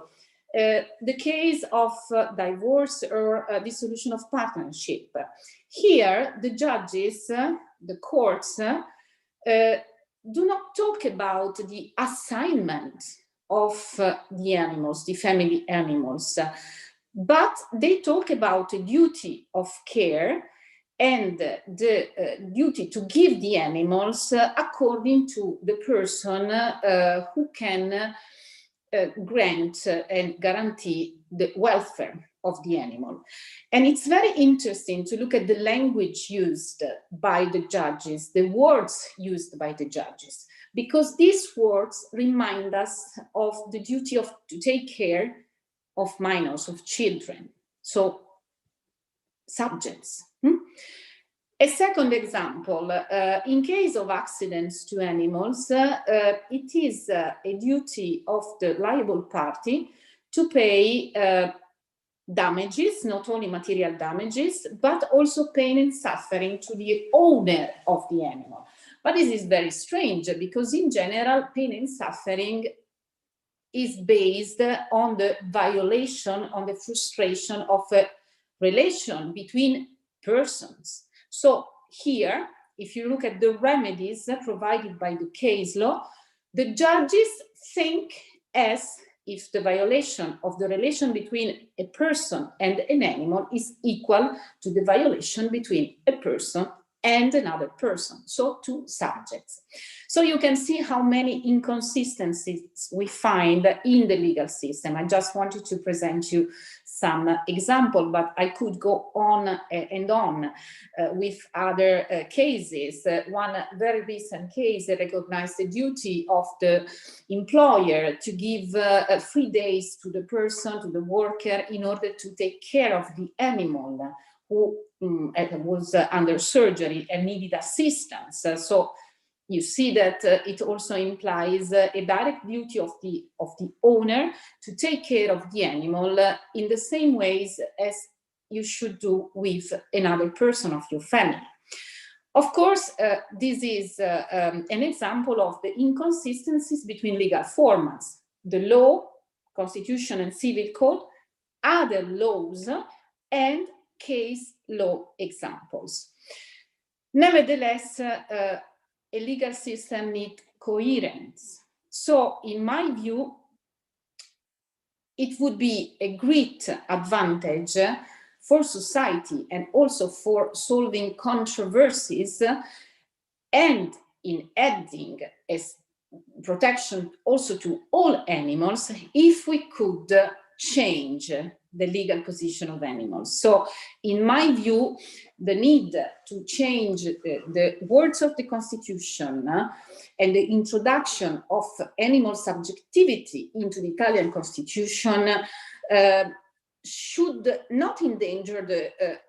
The case of divorce or dissolution of partnership. Here, the judges, the courts, do not talk about the assignment of the animals, the family animals, but they talk about the duty of care and the duty to give the animals according to the person who can grant and guarantee the welfare of the animal. And it's very interesting to look at the language used by the judges, the words used by the judges, because these words remind us of the duty to take care of minors, of children, so subjects. A second example, in case of accidents to animals, it is a duty of the liable party to pay damages, not only material damages, but also pain and suffering to the owner of the animal. But this is very strange because in general, pain and suffering is based on the violation, on the frustration of a relation between persons. So here, if you look at the remedies provided by the case law, the judges think as if the violation of the relation between a person and an animal is equal to the violation between a person and another person, so two subjects. So you can see how many inconsistencies we find in the legal system. I just wanted to present you some example, but I could go on and on with other cases. One very recent case that recognized the duty of the employer to give 3 days to the person, to the worker, in order to take care of the animal who was under surgery and needed assistance. So you see that it also implies a direct duty of the owner to take care of the animal in the same ways as you should do with another person of your family. Of course, this is an example of the inconsistencies between legal formats, the law, constitution and civil code, other laws, and case law examples. Nevertheless, a legal system needs coherence. So, in my view, it would be a great advantage for society and also for solving controversies and in adding as protection also to all animals if we could change the legal position of animals. So in my view, the need to change the words of the Constitution and the introduction of animal subjectivity into the Italian Constitution should not endanger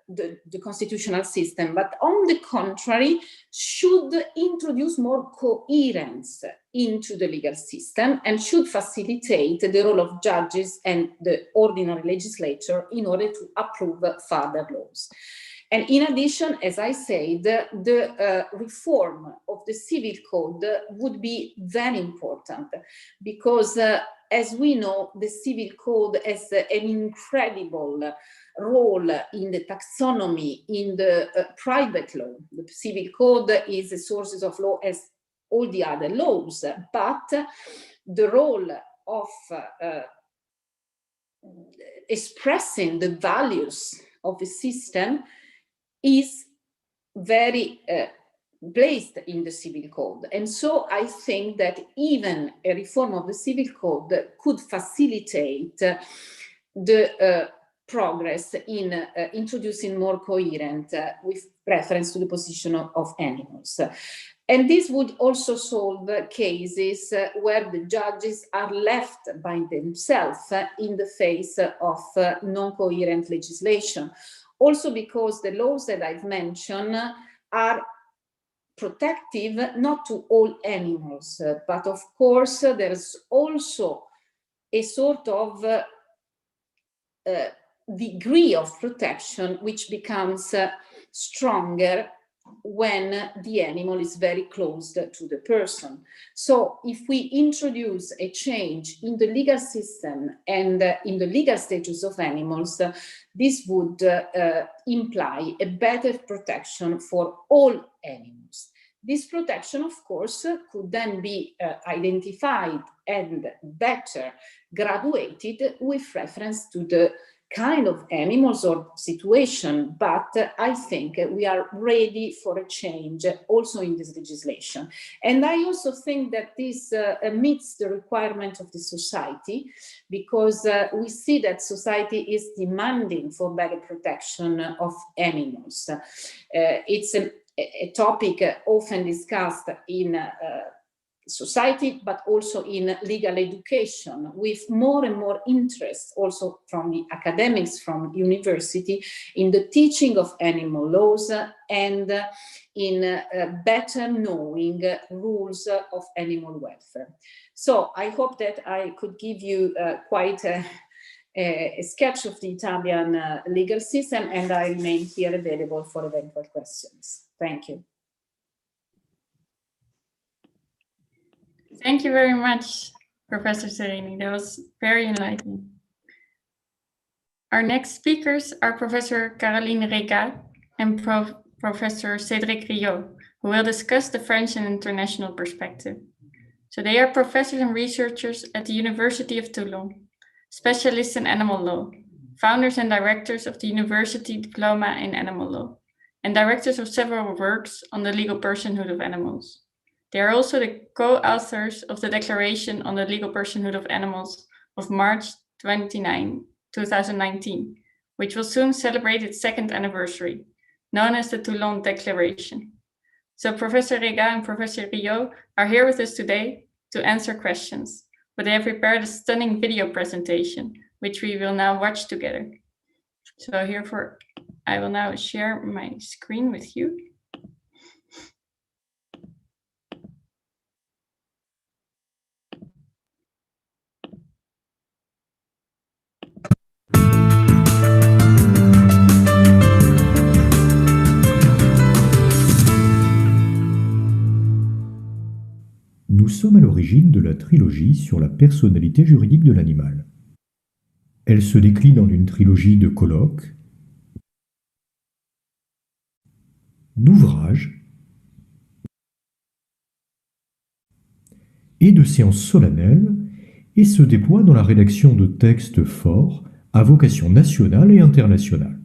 the constitutional system, but on the contrary, should introduce more coherence into the legal system and should facilitate the role of judges and the ordinary legislature in order to approve further laws. And in addition, as I said, the reform of the civil code would be very important because as we know, the civil code has an incredible role in the taxonomy, in the private law. The civil code is a source of law as all the other laws, but the role of expressing the values of the system is very placed in the civil code. And so I think that even a reform of the civil code could facilitate the progress in introducing more coherent with reference to the position of animals. And this would also solve cases where the judges are left by themselves in the face of non-coherent legislation. Also because the laws that I've mentioned are protective not to all animals, but of course there's also a sort of degree of protection which becomes stronger when the animal is very close to the person. So if we introduce a change in the legal system and in the legal status of animals, this would imply a better protection for all animals. This protection, of course, could then be identified and better graduated with reference to the kind of animals or situation, but I think we are ready for a change also in this legislation. And I also think that this meets the requirement of the society, because we see that society is demanding for better protection of animals. It's a topic often discussed in society, but also in legal education, with more and more interest also from the academics from university in the teaching of animal laws and in better knowing rules of animal welfare. So I hope that I could give you quite a sketch of the Italian legal system, and I remain here available for eventual questions. Thank you. Thank you very much, Professor Serini. That was very enlightening. Our next speakers are Professor Caroline Regat and Professor Cédric Riot, who will discuss the French and international perspective. So they are professors and researchers at the University of Toulon, specialists in animal law, founders and directors of the University Diploma in Animal Law, and directors of several works on the legal personhood of animals. They are also the co-authors of the Declaration on the Legal Personhood of Animals of March 29, 2019, which will soon celebrate its second anniversary, known as the Toulon Declaration. So Professor Regat and Professor Riot are here with us today to answer questions, but they have prepared a stunning video presentation, which we will now watch together. So therefore, I will now share my screen with you. Nous sommes à l'origine de la trilogie sur la personnalité juridique de l'animal. Elle se décline en une trilogie de colloques, d'ouvrages et de séances solennelles et se déploie dans la rédaction de textes forts à vocation nationale et internationale.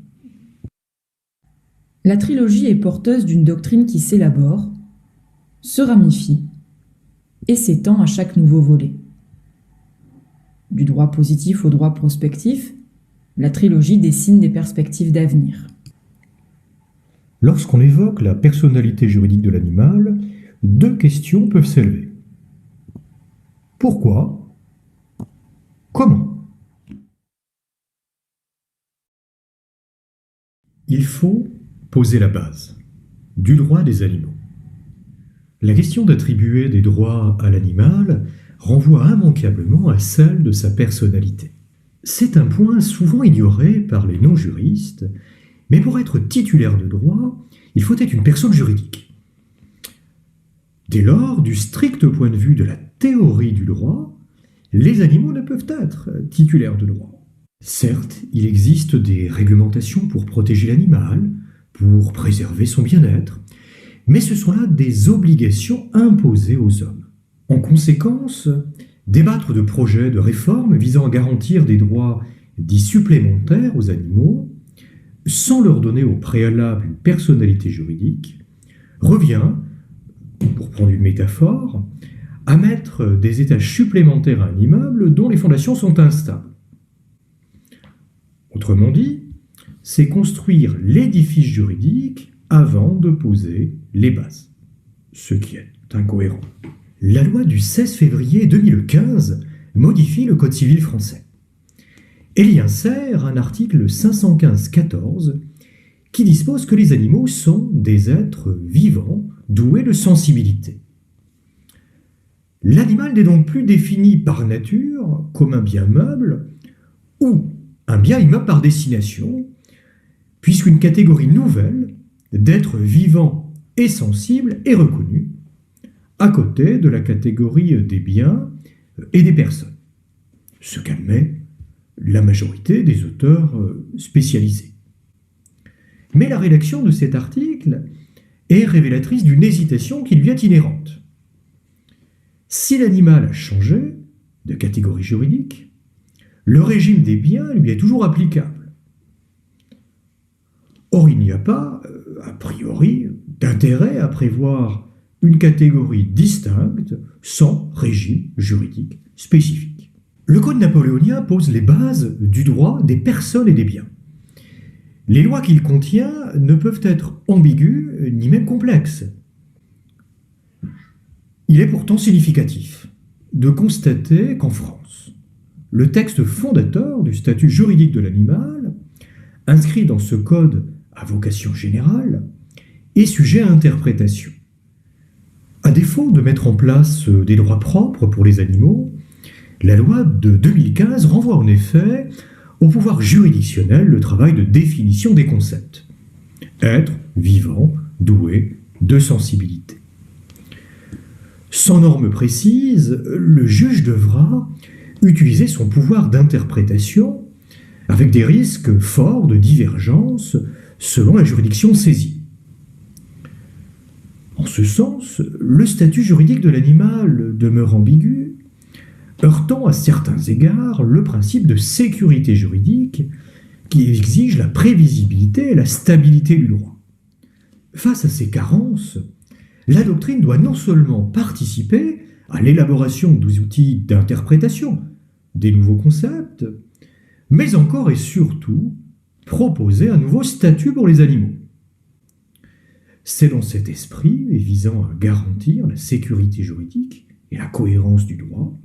La trilogie est porteuse d'une doctrine qui s'élabore, se ramifie et s'étend à chaque nouveau volet. Du droit positif au droit prospectif, la trilogie dessine des perspectives d'avenir. Lorsqu'on évoque la personnalité juridique de l'animal, deux questions peuvent s'élever. Pourquoi ? Comment ? Il faut poser la base du droit des animaux. La question d'attribuer des droits à l'animal renvoie immanquablement à celle de sa personnalité. C'est un point souvent ignoré par les non-juristes, mais pour être titulaire de droit, il faut être une personne juridique. Dès lors, du strict point de vue de la théorie du droit, les animaux ne peuvent être titulaires de droit. Certes, il existe des réglementations pour protéger l'animal, pour préserver son bien-être, mais ce sont là des obligations imposées aux hommes. En conséquence, débattre de projets de réforme visant à garantir des droits dits supplémentaires aux animaux, sans leur donner au préalable une personnalité juridique, revient, pour prendre une métaphore, à mettre des étages supplémentaires à un immeuble dont les fondations sont instables. Autrement dit, c'est construire l'édifice juridique avant de poser les bases, ce qui est incohérent. La loi du 16 février 2015 modifie le Code civil français. Elle y insère un article 515-14 qui dispose que les animaux sont des êtres vivants doués de sensibilité. L'animal n'est donc plus défini par nature comme un bien meuble ou un bien immeuble par destination, puisqu'une catégorie nouvelle d'êtres vivants et sensibles est reconnue, à côté de la catégorie des biens et des personnes, ce qu'admet la majorité des auteurs spécialisés. Mais la rédaction de cet article est révélatrice d'une hésitation qui lui est inhérente. Si l'animal a changé de catégorie juridique, le régime des biens lui est toujours applicable. Or, il n'y a pas, a priori, d'intérêt à prévoir une catégorie distincte sans régime juridique spécifique. Le Code napoléonien pose les bases du droit des personnes et des biens. Les lois qu'il contient ne peuvent être ambiguës ni même complexes. Il est pourtant significatif de constater qu'en France, le texte fondateur du statut juridique de l'animal, inscrit dans ce code à vocation générale, est sujet à interprétation. À défaut de mettre en place des droits propres pour les animaux, la loi de 2015 renvoie en effet au pouvoir juridictionnel le travail de définition des concepts. Être vivant, doué de sensibilité. Sans normes précises, le juge devra utiliser son pouvoir d'interprétation avec des risques forts de divergence selon la juridiction saisie. En ce sens, le statut juridique de l'animal demeure ambigu, heurtant à certains égards le principe de sécurité juridique qui exige la prévisibilité et la stabilité du droit. Face à ces carences, la doctrine doit non seulement participer à l'élaboration d'outils d'interprétation des nouveaux concepts, mais encore et surtout proposer un nouveau statut pour les animaux. C'est dans cet esprit, et visant à garantir la sécurité juridique et la cohérence du droit,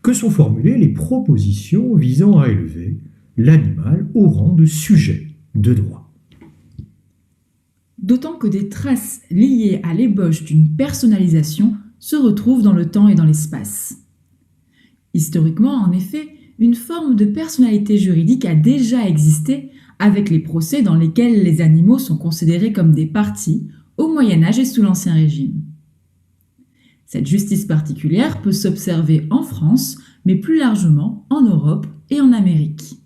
que sont formulées les propositions visant à élever l'animal au rang de sujet de droit. D'autant que des traces liées à l'ébauche d'une personnalisation se retrouvent dans le temps et dans l'espace. Historiquement, en effet, une forme de personnalité juridique a déjà existé avec les procès dans lesquels les animaux sont considérés comme des parties au Moyen-Âge et sous l'Ancien Régime. Cette justice particulière peut s'observer en France, mais plus largement en Europe et en Amérique.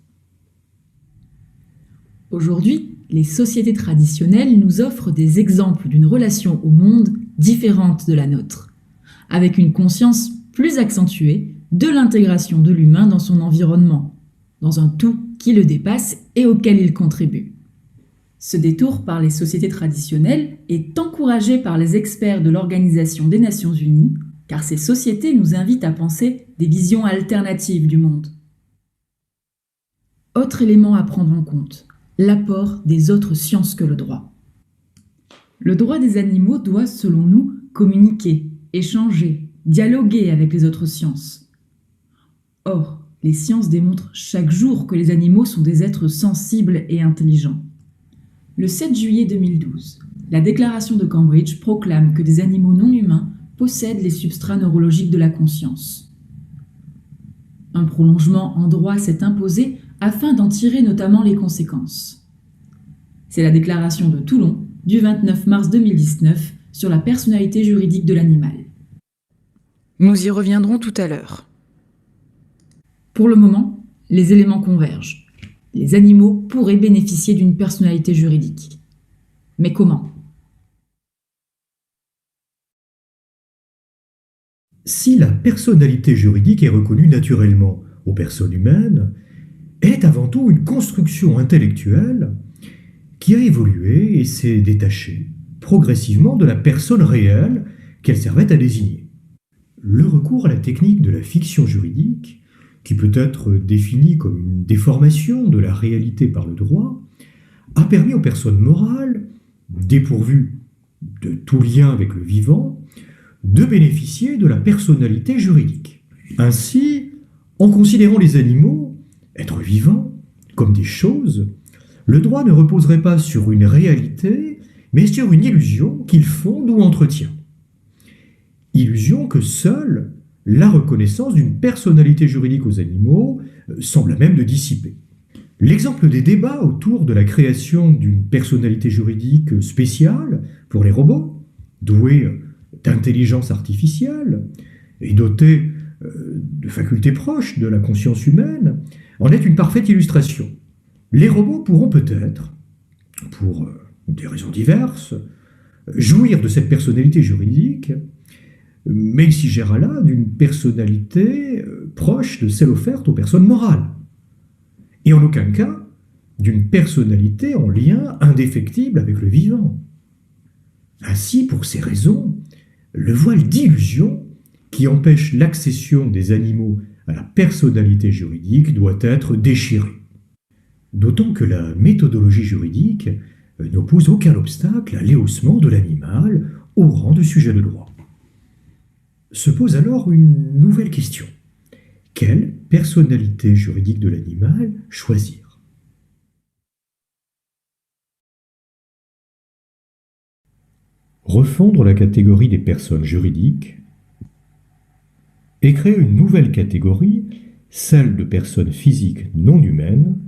Aujourd'hui, les sociétés traditionnelles nous offrent des exemples d'une relation au monde différente de la nôtre, avec une conscience plus accentuée de l'intégration de l'humain dans son environnement, dans un tout qui le dépasse et auquel il contribue. Ce détour par les sociétés traditionnelles est encouragé par les experts de l'Organisation des Nations Unies, car ces sociétés nous invitent à penser des visions alternatives du monde. Autre élément à prendre en compte, l'apport des autres sciences que le droit. Le droit des animaux doit, selon nous, communiquer, échanger, dialoguer avec les autres sciences. Or, les sciences démontrent chaque jour que les animaux sont des êtres sensibles et intelligents. Le 7 juillet 2012, la déclaration de Cambridge proclame que des animaux non humains possèdent les substrats neurologiques de la conscience. Un prolongement en droit s'est imposé afin d'en tirer notamment les conséquences. C'est la déclaration de Toulon du 29 mars 2019 sur la personnalité juridique de l'animal. Nous y reviendrons tout à l'heure. Pour le moment, les éléments convergent. Les animaux pourraient bénéficier d'une personnalité juridique. Mais comment ? Si la personnalité juridique est reconnue naturellement aux personnes humaines, elle est avant tout une construction intellectuelle qui a évolué et s'est détachée progressivement de la personne réelle qu'elle servait à désigner. Le recours à la technique de la fiction juridique, qui peut être définie comme une déformation de la réalité par le droit, a permis aux personnes morales, dépourvues de tout lien avec le vivant, de bénéficier de la personnalité juridique. Ainsi, en considérant les animaux, êtres vivants, comme des choses, le droit ne reposerait pas sur une réalité, mais sur une illusion qu'il fonde ou entretient. Illusion que seule la reconnaissance d'une personnalité juridique aux animaux semble à même de dissiper. L'exemple des débats autour de la création d'une personnalité juridique spéciale pour les robots, doués d'intelligence artificielle et dotés de facultés proches de la conscience humaine, en est une parfaite illustration. Les robots pourront peut-être, pour des raisons diverses, jouir de cette personnalité juridique, mais il s'agira là d'une personnalité proche de celle offerte aux personnes morales, et en aucun cas d'une personnalité en lien indéfectible avec le vivant. Ainsi, pour ces raisons, le voile d'illusion qui empêche l'accession des animaux à la personnalité juridique doit être déchiré. D'autant que la méthodologie juridique n'oppose aucun obstacle à l'éhaussement de l'animal au rang de sujet de droit. Se pose alors une nouvelle question. Quelle personnalité juridique de l'animal choisir ? Refondre la catégorie des personnes juridiques et créer une nouvelle catégorie, celle de personnes physiques non humaines,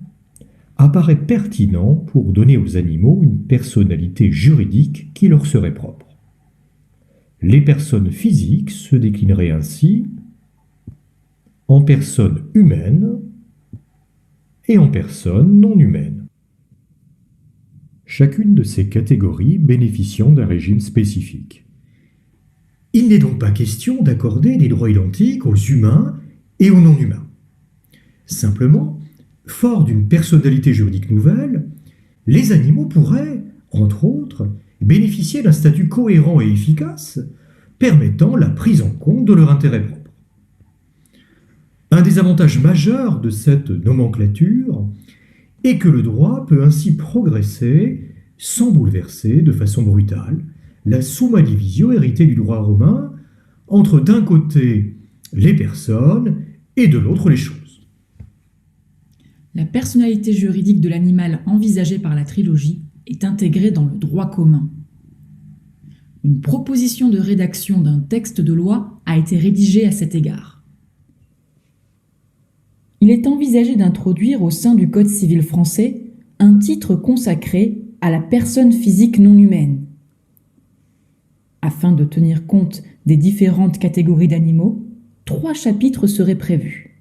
apparaît pertinent pour donner aux animaux une personnalité juridique qui leur serait propre. Les personnes physiques se déclineraient ainsi en personnes humaines et en personnes non humaines. Chacune de ces catégories bénéficiant d'un régime spécifique. Il n'est donc pas question d'accorder des droits identiques aux humains et aux non-humains. Simplement, forts d'une personnalité juridique nouvelle, les animaux pourraient, entre autres, bénéficier d'un statut cohérent et efficace permettant la prise en compte de leur intérêt propre. Un des avantages majeurs de cette nomenclature est que le droit peut ainsi progresser sans bouleverser de façon brutale la summa divisio héritée du droit romain entre d'un côté les personnes et de l'autre les choses. La personnalité juridique de l'animal envisagée par la trilogie est intégrée dans le droit commun. Une proposition de rédaction d'un texte de loi a été rédigée à cet égard. Il est envisagé d'introduire au sein du Code civil français un titre consacré à la personne physique non humaine. Afin de tenir compte des différentes catégories d'animaux, 3 chapitres seraient prévus.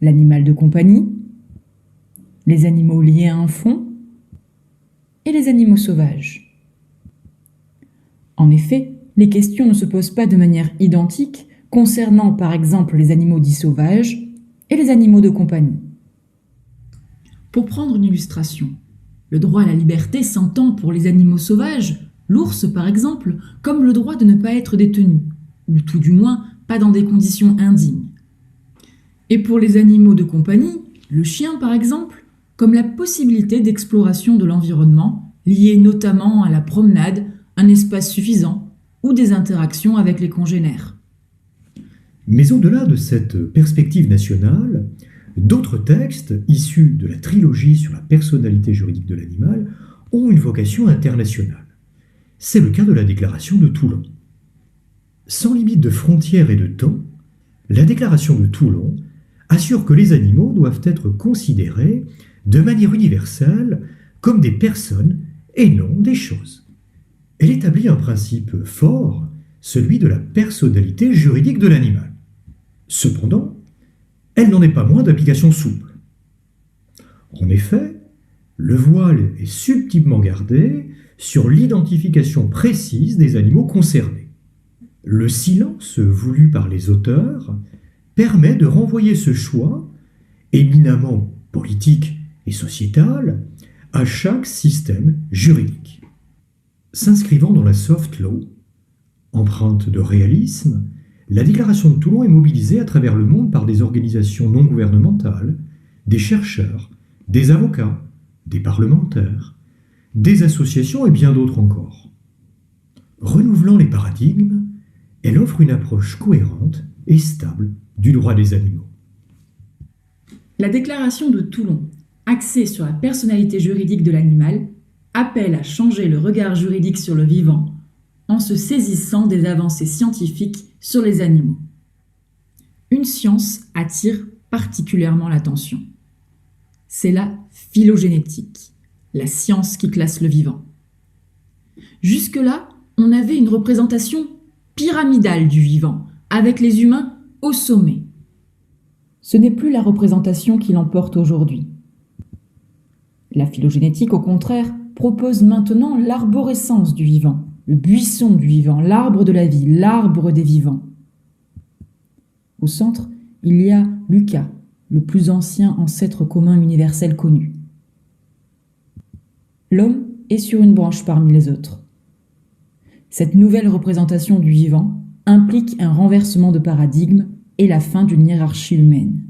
L'animal de compagnie, les animaux liés à un fonds et les animaux sauvages. En effet, les questions ne se posent pas de manière identique concernant par exemple les animaux dits sauvages et les animaux de compagnie. Pour prendre une illustration, le droit à la liberté s'entend pour les animaux sauvages, l'ours par exemple, comme le droit de ne pas être détenu, ou tout du moins pas dans des conditions indignes. Et pour les animaux de compagnie, le chien par exemple, comme la possibilité d'exploration de l'environnement, liée notamment à la promenade, un espace suffisant ou des interactions avec les congénères. Mais au-delà de cette perspective nationale, d'autres textes issus de la trilogie sur la personnalité juridique de l'animal ont une vocation internationale. C'est le cas de la Déclaration de Toulon. Sans limite de frontières et de temps, la Déclaration de Toulon assure que les animaux doivent être considérés de manière universelle comme des personnes et non des choses. Elle établit un principe fort, celui de la personnalité juridique de l'animal. Cependant, elle n'en est pas moins d'application souple. En effet, le voile est subtilement gardé sur l'identification précise des animaux concernés. Le silence voulu par les auteurs permet de renvoyer ce choix, éminemment politique et sociétal, à chaque système juridique. S'inscrivant dans la soft law, empreinte de réalisme, la Déclaration de Toulon est mobilisée à travers le monde par des organisations non gouvernementales, des chercheurs, des avocats, des parlementaires, des associations et bien d'autres encore. Renouvelant les paradigmes, elle offre une approche cohérente et stable du droit des animaux. La Déclaration de Toulon, axée sur la personnalité juridique de l'animal, appelle à changer le regard juridique sur le vivant en se saisissant des avancées scientifiques sur les animaux. Une science attire particulièrement l'attention. C'est la phylogénétique, la science qui classe le vivant. Jusque-là, on avait une représentation pyramidale du vivant, avec les humains au sommet. Ce n'est plus la représentation qui l'emporte aujourd'hui. La phylogénétique, au contraire, propose maintenant l'arborescence du vivant, le buisson du vivant, l'arbre de la vie, l'arbre des vivants. Au centre, il y a Lucas, le plus ancien ancêtre commun universel connu. L'homme est sur une branche parmi les autres. Cette nouvelle représentation du vivant implique un renversement de paradigme et la fin d'une hiérarchie humaine.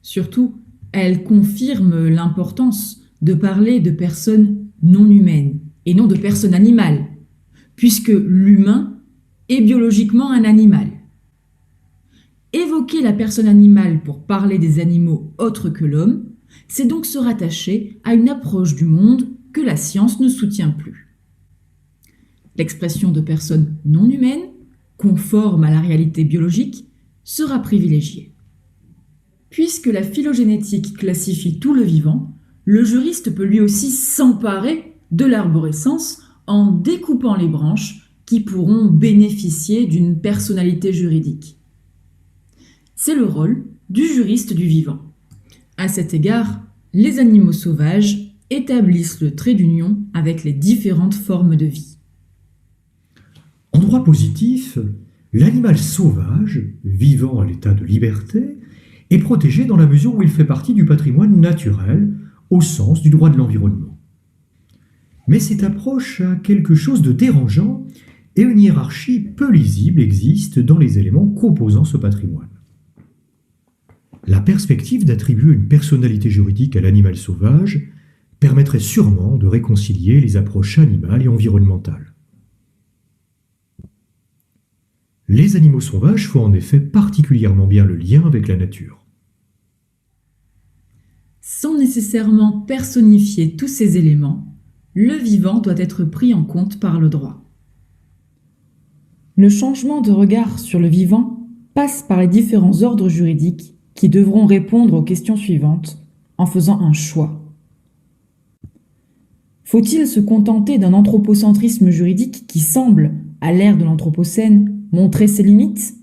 Surtout, elle confirme l'importance de parler de personnes non humaines et non de personnes animales, puisque l'humain est biologiquement un animal. Évoquer la personne animale pour parler des animaux autres que l'homme, c'est donc se rattacher à une approche du monde que la science ne soutient plus. L'expression de personnes non humaines, conforme à la réalité biologique, sera privilégiée. Puisque la phylogénétique classifie tout le vivant, le juriste peut lui aussi s'emparer de l'arborescence en découpant les branches qui pourront bénéficier d'une personnalité juridique. C'est le rôle du juriste du vivant. À cet égard, les animaux sauvages établissent le trait d'union avec les différentes formes de vie. En droit positif, l'animal sauvage, vivant à l'état de liberté, est protégé dans la mesure où il fait partie du patrimoine naturel, au sens du droit de l'environnement. Mais cette approche a quelque chose de dérangeant et une hiérarchie peu lisible existe dans les éléments composant ce patrimoine. La perspective d'attribuer une personnalité juridique à l'animal sauvage permettrait sûrement de réconcilier les approches animales et environnementales. Les animaux sauvages font en effet particulièrement bien le lien avec la nature. Sans nécessairement personnifier tous ces éléments, le vivant doit être pris en compte par le droit. Le changement de regard sur le vivant passe par les différents ordres juridiques qui devront répondre aux questions suivantes en faisant un choix. Faut-il se contenter d'un anthropocentrisme juridique qui semble, à l'ère de l'Anthropocène, montrer ses limites?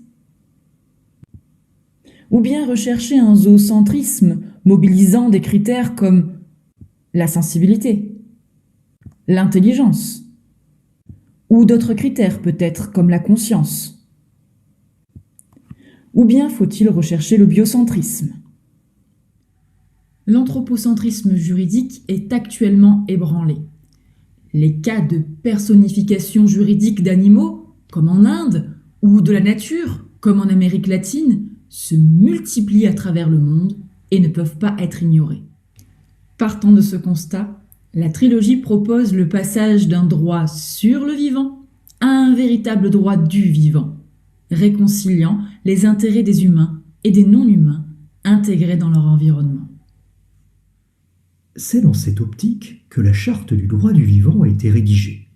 Ou bien rechercher un zoocentrisme mobilisant des critères comme la sensibilité, l'intelligence, ou d'autres critères peut-être comme la conscience? Ou bien faut-il rechercher le biocentrisme? L'anthropocentrisme juridique est actuellement ébranlé. Les cas de personnification juridique d'animaux, comme en Inde, ou de la nature, comme en Amérique latine, se multiplient à travers le monde et ne peuvent pas être ignorés. Partant de ce constat, la trilogie propose le passage d'un droit sur le vivant à un véritable droit du vivant, réconciliant les intérêts des humains et des non-humains intégrés dans leur environnement. C'est dans cette optique que la charte du droit du vivant a été rédigée.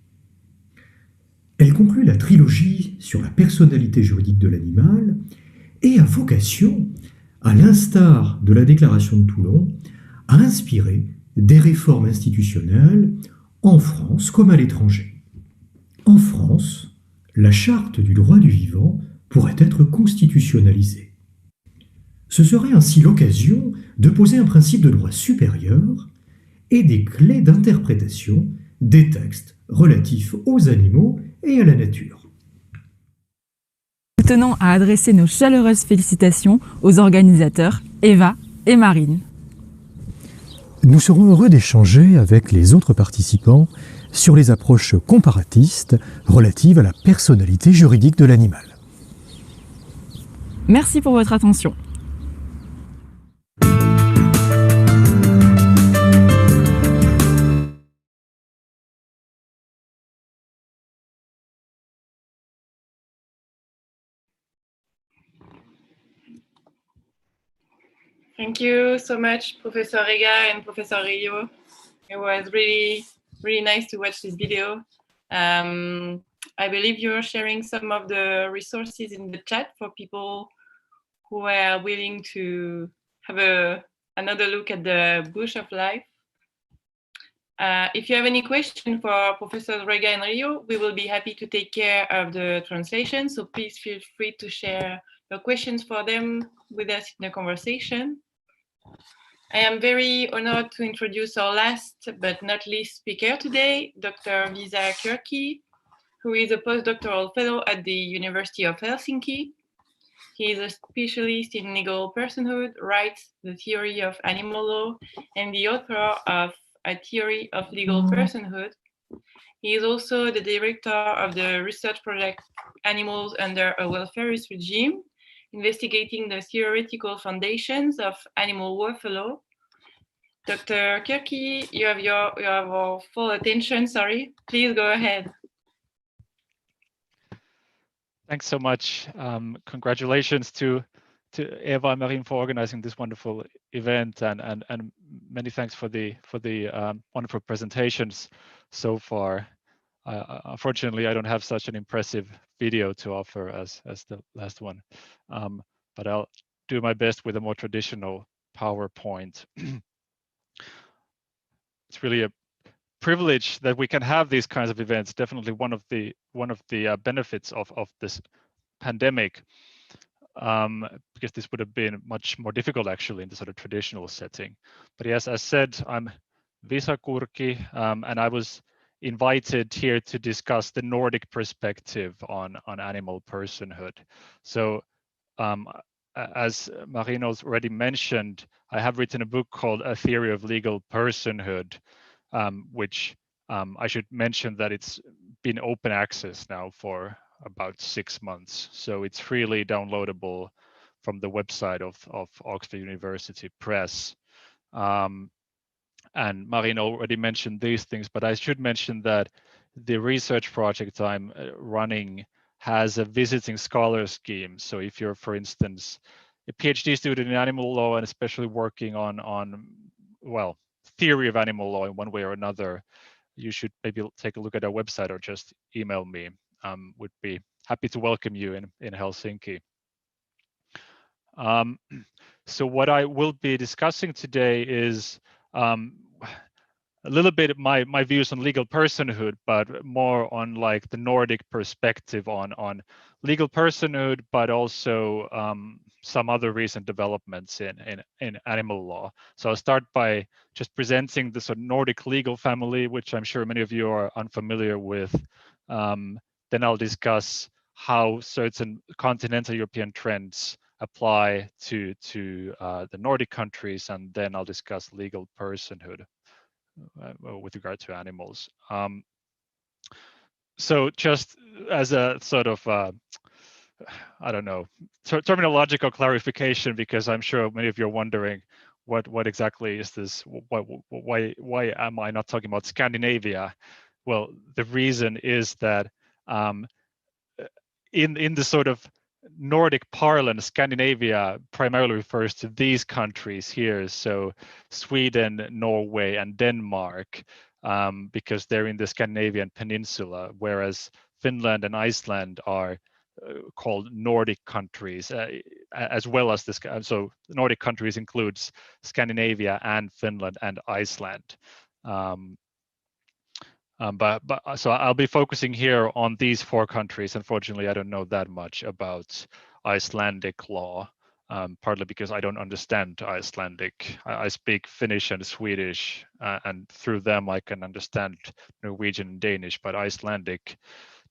Elle conclut la trilogie sur la personnalité juridique de l'animal et a vocation, à l'instar de la déclaration de Toulon, à inspirer des réformes institutionnelles en France comme à l'étranger. En France, la charte du droit du vivant pourrait être constitutionnalisée. Ce serait ainsi l'occasion de poser un principe de droit supérieur et des clés d'interprétation des textes relatifs aux animaux et à la nature. Nous tenons à adresser nos chaleureuses félicitations aux organisateurs Eva et Marine. Nous serons heureux d'échanger avec les autres participants sur les approches comparatistes relatives à la personnalité juridique de l'animal. Merci pour votre attention. Thank you so much, Professor Rega and Professor Rio. It was really, really nice to watch this video. I believe you're sharing some of the resources in the chat for people who are willing to have another look at the bush of life. If you have any question for Professor Rega and Rio, we will be happy to take care of the translation. So please feel free to share your questions for them with us in the conversation. I am very honored to introduce our last but not least speaker today, Dr. Visa Kyrki, who is a postdoctoral fellow at the University of Helsinki. He is a specialist in legal personhood, rights, the theory of animal law, and the author of A Theory of Legal Personhood. He is also the director of the research project Animals Under a Welfarist Regime, investigating the theoretical foundations of animal welfare law. Dr. Kyrki, you have our full attention, sorry. Please go ahead. Thanks so much. Congratulations to Eva and Marine for organizing this wonderful event, and many thanks for the wonderful presentations so far. Unfortunately, I don't have such an impressive video to offer as the last one, but I'll do my best with a more traditional PowerPoint. It's really a privilege that we can have these kinds of events. Definitely one of the benefits of this pandemic. because this would have been much more difficult actually in the sort of traditional setting. But yes, as said, I'm Visa Kurki, and I was invited here to discuss the Nordic perspective on animal personhood. So as Marino's already mentioned, I have written a book called A Theory of Legal Personhood, which I should mention that it's been open access now for about 6 months. So it's freely downloadable from the website of Oxford University Press. And Marino already mentioned these things, but I should mention that the research project I'm running has a visiting scholar scheme. So if you're, for instance, a PhD student in animal law and especially working on well, theory of animal law in one way or another, you should maybe take a look at our website or just email me. Would be happy to welcome you in Helsinki. So what I will be discussing today is a little bit my views on legal personhood, but more on like the Nordic perspective on legal personhood, but also some other recent developments in animal law. So I'll start by just presenting the sort of Nordic legal family, which I'm sure many of you are unfamiliar with. Then I'll discuss how certain continental European trends apply to the Nordic countries, and then I'll discuss legal personhood with regard to animals. So just as a sort of, I don't know, terminological clarification, because I'm sure many of you are wondering what exactly is this? Why am I not talking about Scandinavia? Well, the reason is that in the sort of Nordic parlance, Scandinavia primarily refers to these countries here, so Sweden, Norway, and Denmark, because they're in the Scandinavian peninsula, whereas Finland and Iceland are called Nordic countries, as well as this. So Nordic countries includes Scandinavia and Finland and Iceland. So I'll be focusing here on these 4 countries. Unfortunately, I don't know that much about Icelandic law, partly because I don't understand Icelandic. I speak Finnish and Swedish, and through them I can understand Norwegian and Danish, but Icelandic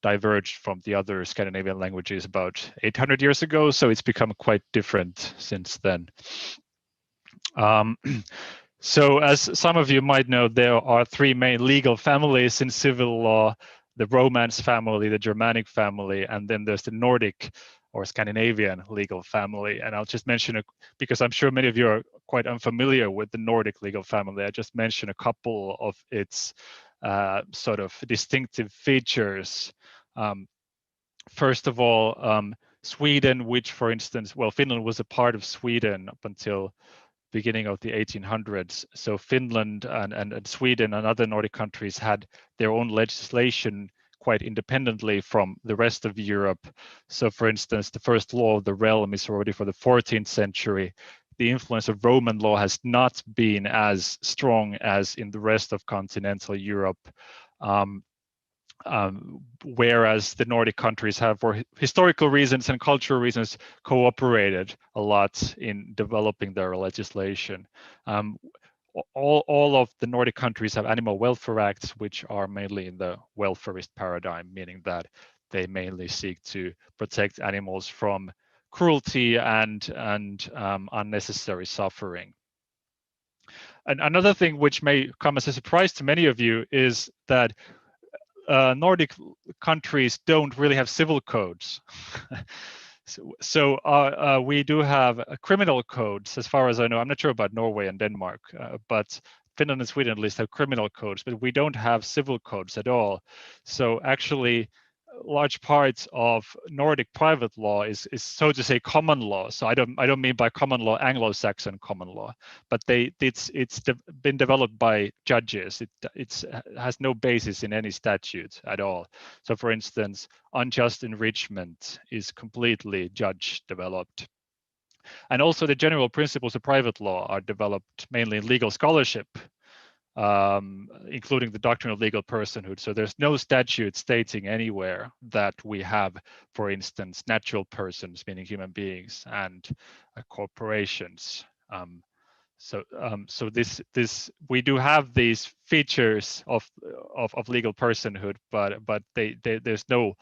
diverged from the other Scandinavian languages about 800 years ago, so it's become quite different since then. So as some of you might know, there are 3 main legal families in civil law: the Romance family, the Germanic family, and then there's the Nordic or Scandinavian legal family. And I'll just mention it because I'm sure many of you are quite unfamiliar with the Nordic legal family. I just mention a couple of its sort of distinctive features. First of all, Sweden, which, for instance, well, Finland was a part of Sweden up until beginning of the 1800s. So Finland and Sweden and other Nordic countries had their own legislation quite independently from the rest of Europe. So for instance, the first law of the realm is already for the 14th century. The influence of Roman law has not been as strong as in the rest of continental Europe. Whereas the Nordic countries have, for historical reasons and cultural reasons, cooperated a lot in developing their legislation. All of the Nordic countries have animal welfare acts, which are mainly in the welfarist paradigm, meaning that they mainly seek to protect animals from cruelty and unnecessary suffering. And another thing which may come as a surprise to many of you is that Nordic countries don't really have civil codes. So we do have criminal codes, as far as I know. I'm not sure about Norway and Denmark, but Finland and Sweden at least have criminal codes, but we don't have civil codes at all. So actually, large parts of Nordic private law is so to say common law. So I don't mean by common law Anglo-Saxon common law, but it's been developed by judges. It has no basis in any statute at all. So for instance, unjust enrichment is completely judge developed. And also the general principles of private law are developed mainly in legal scholarship. including the doctrine of legal personhood. So there's no statute stating anywhere that we have, for instance, natural persons, meaning human beings, and corporations. So this we do have these features of legal personhood, but there's no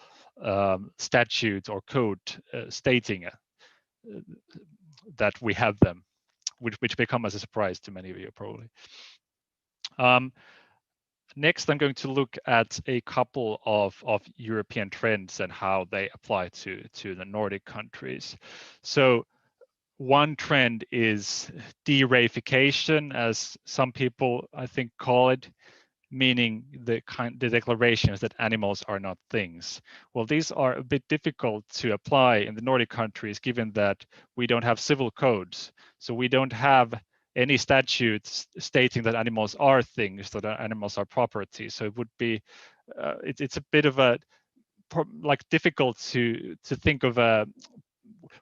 statute or code stating that we have them, which may come as a surprise to many of you probably. Next, I'm going to look at a couple of European trends and how they apply to the Nordic countries. So one trend is de-reification, as some people I think call it, meaning the declarations that animals are not things. Well, these are a bit difficult to apply in the Nordic countries, given that we don't have civil codes. So we don't have any statutes stating that animals are things, that animals are property. So it would be, it's a bit of a, like difficult to think of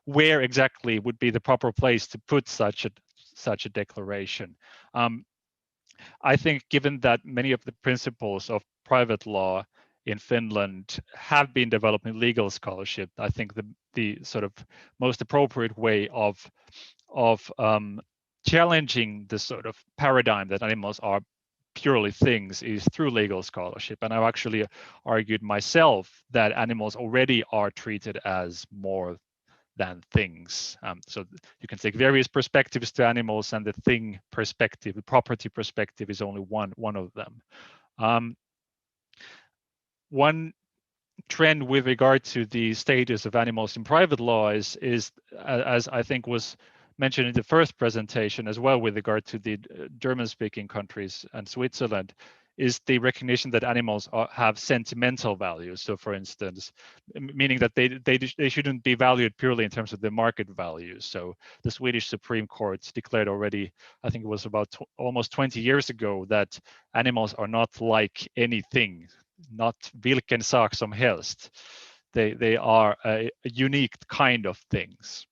where exactly would be the proper place to put such a declaration. I think given that many of the principles of private law in Finland have been developed in legal scholarship, I think the sort of most appropriate way of challenging the sort of paradigm that animals are purely things is through legal scholarship. And I've actually argued myself that animals already are treated as more than things. So you can take various perspectives to animals, and the thing perspective, the property perspective, is only one of them. One trend with regard to the status of animals in private law is as I think was mentioned in the first presentation as well, with regard to the German-speaking countries and Switzerland, is the recognition that animals have sentimental values. So, for instance, meaning that they shouldn't be valued purely in terms of the market values. So, the Swedish Supreme Court declared already, I think it was about almost 20 years ago, that animals are not like anything, not vilken sak som helst. They are a unique kind of things.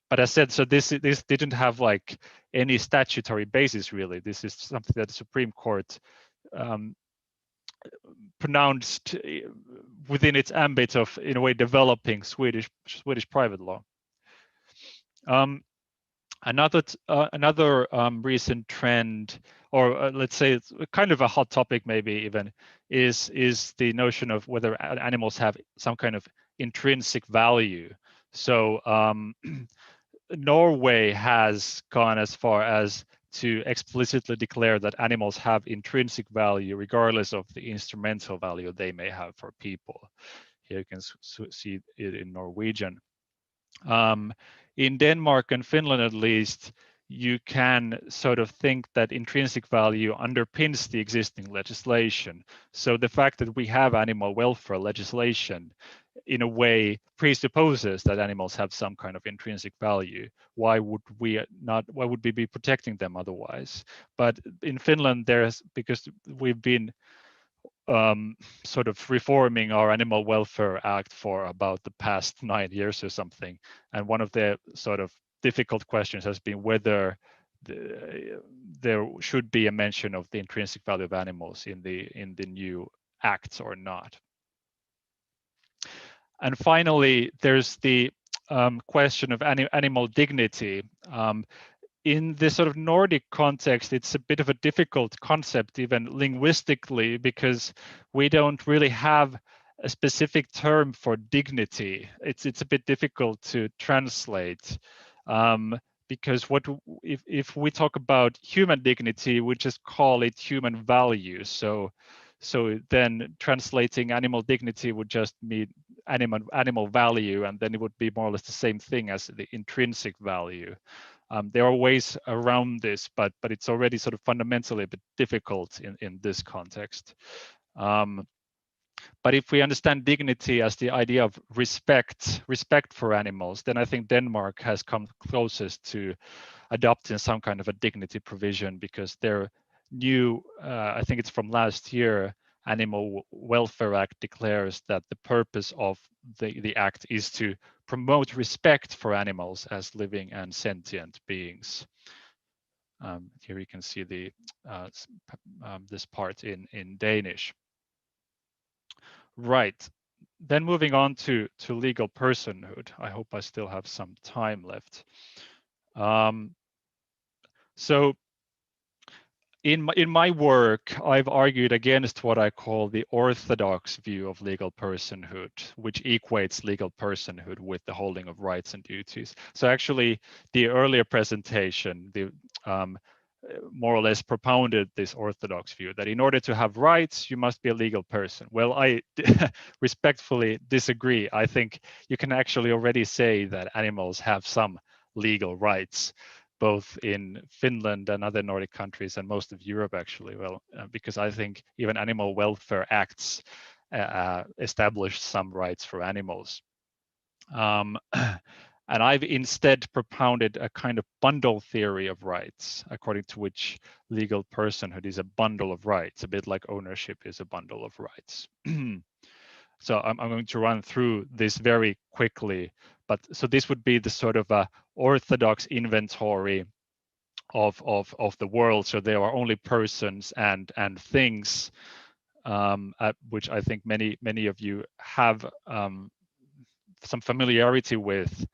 But as said, so this didn't have like any statutory basis really. This is something that the Supreme Court pronounced within its ambit of, in a way, developing Swedish private law. Another recent trend, or let's say it's kind of a hot topic maybe even, is the notion of whether animals have some kind of intrinsic value. So Norway has gone as far as to explicitly declare that animals have intrinsic value regardless of the instrumental value they may have for people. Here you can see it in Norwegian. In Denmark and Finland, at least, you can sort of think that intrinsic value underpins the existing legislation. So the fact that we have animal welfare legislation in a way presupposes that animals have some kind of intrinsic value. Why would we be protecting them otherwise? But in Finland, because we've been sort of reforming our Animal Welfare Act for about the past 9 years or something. And one of the sort of difficult questions has been whether there should be a mention of the intrinsic value of animals in the new acts or not. And finally, there's the question of animal dignity. In this sort of Nordic context, it's a bit of a difficult concept, even linguistically, because we don't really have a specific term for dignity. It's a bit difficult to translate, because if we talk about human dignity, we just call it human value. So then translating animal dignity would just mean animal value, and then it would be more or less the same thing as the intrinsic value. There are ways around this, but it's already sort of fundamentally a bit difficult in this context. But if we understand dignity as the idea of respect for animals, then I think Denmark has come closest to adopting some kind of a dignity provision, because their new, I think it's from last year, Animal Welfare Act declares that the purpose of the act is to promote respect for animals as living and sentient beings. Here you can see the this part in Danish. Right. Then moving on to legal personhood. I hope I still have some time left. So in my work, I've argued against what I call the orthodox view of legal personhood, which equates legal personhood with the holding of rights and duties. So actually, the earlier presentation, more or less propounded this orthodox view that in order to have rights, you must be a legal person. Well, I respectfully disagree. I think you can actually already say that animals have some legal rights, both in Finland and other Nordic countries and most of Europe, actually. Well, because I think even animal welfare acts establish some rights for animals. And I've instead propounded a kind of bundle theory of rights, according to which legal personhood is a bundle of rights, a bit like ownership is a bundle of rights. So I'm going to run through this very quickly. But so this would be the sort of a orthodox inventory of the world. So there are only persons and things, which I think many of you have some familiarity with.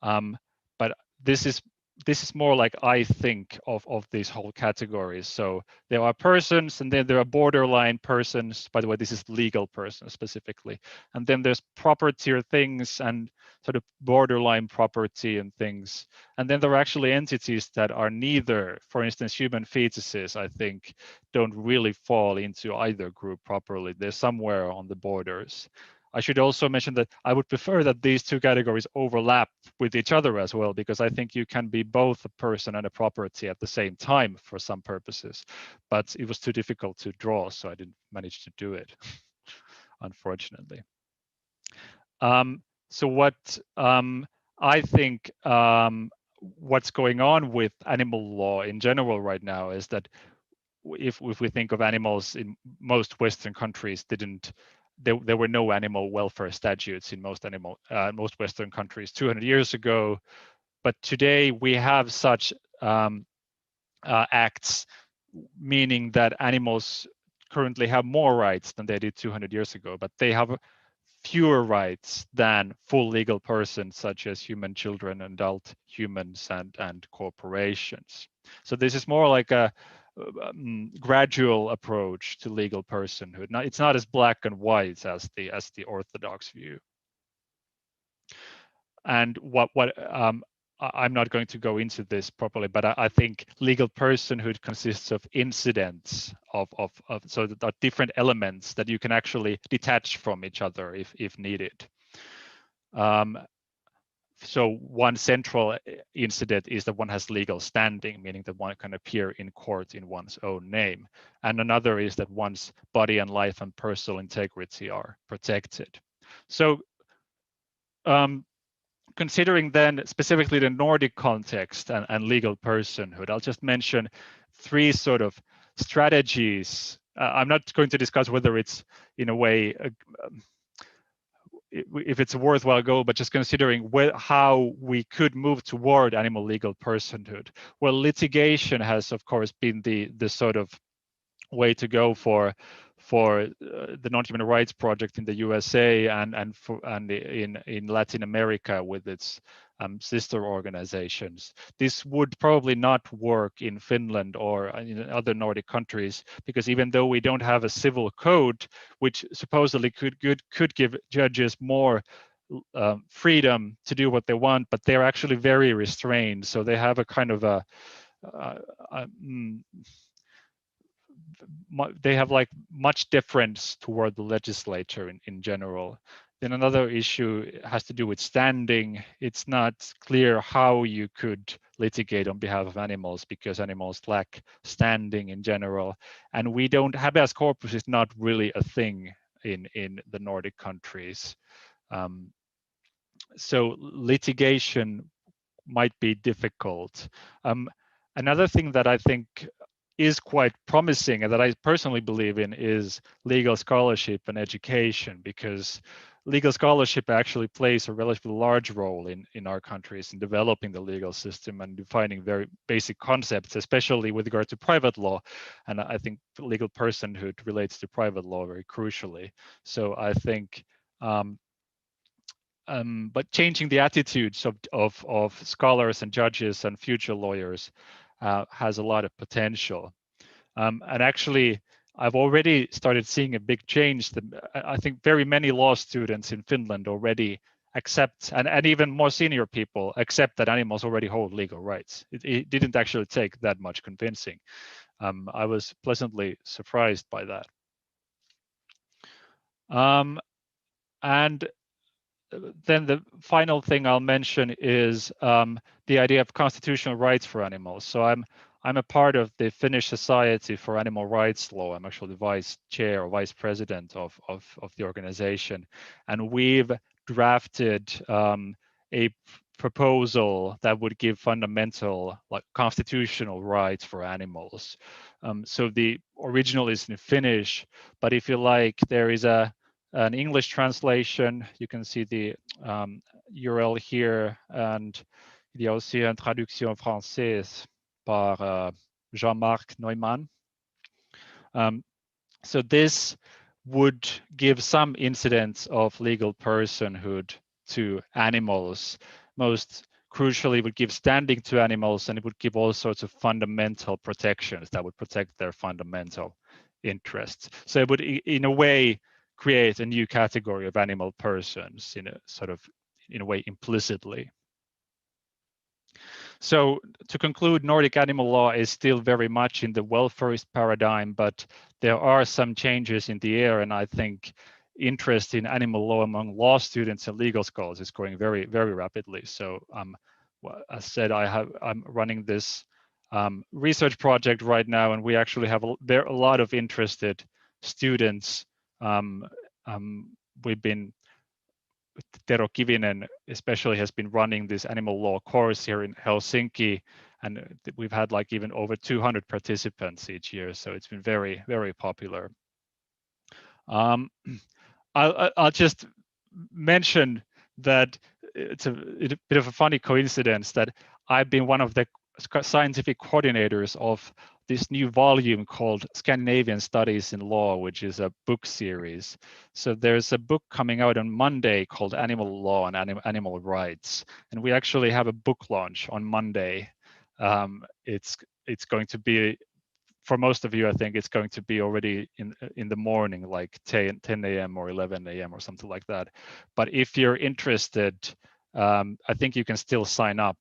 But this is more like I think of these whole categories. So there are persons, and then there are borderline persons. By the way, this is legal persons specifically. And then there's property or things and sort of borderline property and things. And then there are actually entities that are neither. For instance, human fetuses, I think, don't really fall into either group properly. They're somewhere on the borders. I should also mention that I would prefer that these two categories overlap with each other as well, because I think you can be both a person and a property at the same time for some purposes. But it was too difficult to draw, so I didn't manage to do it, unfortunately. So what I think what's going on with animal law in general right now is that if we think of animals in most Western countries, there were no animal welfare statutes in most Western countries 200 years ago, but today we have such acts, meaning that animals currently have more rights than they did 200 years ago, but they have fewer rights than full legal persons such as human children, adult humans, and corporations. So this is more like a gradual approach to legal personhood. Now, it's not as black and white as the orthodox view. And what I'm not going to go into this properly, but I think legal personhood consists of incidents so there are different elements that you can actually detach from each other if needed. So one central incident is that one has legal standing, meaning that one can appear in court in one's own name. And another is that one's body and life and personal integrity are protected. So considering then specifically the Nordic context and legal personhood, I'll just mention three sort of strategies. I'm not going to discuss whether it's in a way if it's a worthwhile goal, but just considering how we could move toward animal legal personhood. Well, litigation has, of course, been the sort of way to go for the Non-Human Rights Project in the USA and in Latin America with its sister organizations. This would probably not work in Finland or in other Nordic countries, because even though we don't have a civil code, which supposedly could give judges more freedom to do what they want, but they're actually very restrained. So they have a kind of they have like much deference toward the legislature in general. Then another issue has to do with standing. It's not clear how you could litigate on behalf of animals because animals lack standing in general. And we don't, habeas corpus is not really a thing in the Nordic countries. So litigation might be difficult. Another thing that I think is quite promising and that I personally believe in is legal scholarship and education, because legal scholarship actually plays a relatively large role in our countries in developing the legal system and defining very basic concepts, especially with regard to private law. And I think legal personhood relates to private law very crucially. So I think, but changing the attitudes of scholars and judges and future lawyers has a lot of potential. And actually, I've already started seeing a big change. I think very many law students in Finland already accept, and even more senior people accept that animals already hold legal rights. It didn't actually take that much convincing. I was pleasantly surprised by that. And then the final thing I'll mention is the idea of constitutional rights for animals. So I'm a part of the Finnish Society for Animal Rights Law. I'm actually the vice chair or vice president of the organization. And we've drafted a proposal that would give fundamental, like, constitutional rights for animals. So the original is in Finnish, but if you like, there is an English translation. You can see the URL here, and il y a aussi une traduction française par Jean-Marc Neumann. So this would give some incidents of legal personhood to animals. Most crucially, would give standing to animals, and it would give all sorts of fundamental protections that would protect their fundamental interests. So it would, in a way, create a new category of animal persons in a way implicitly. So to conclude, Nordic animal law is still very much in the welfarist paradigm, but there are some changes in the air, and I think interest in animal law among law students and legal scholars is growing very, very rapidly. So as said, I'm running this research project right now, and we actually have a lot of interested students. We've been, Tero Kivinen especially has been running this animal law course here in Helsinki, and we've had like even over 200 participants each year. So it's been very, very popular. I'll just mention that it's a bit of a funny coincidence that I've been one of the scientific coordinators of this new volume called Scandinavian Studies in Law, which is a book series. So there's a book coming out on Monday called Animal Law and Animal Rights, and we actually have a book launch on Monday. It's going to be, for most of you, I think it's going to be already in the morning, like 10 a.m. or 11 a.m. or something like that. But if you're interested, I think you can still sign up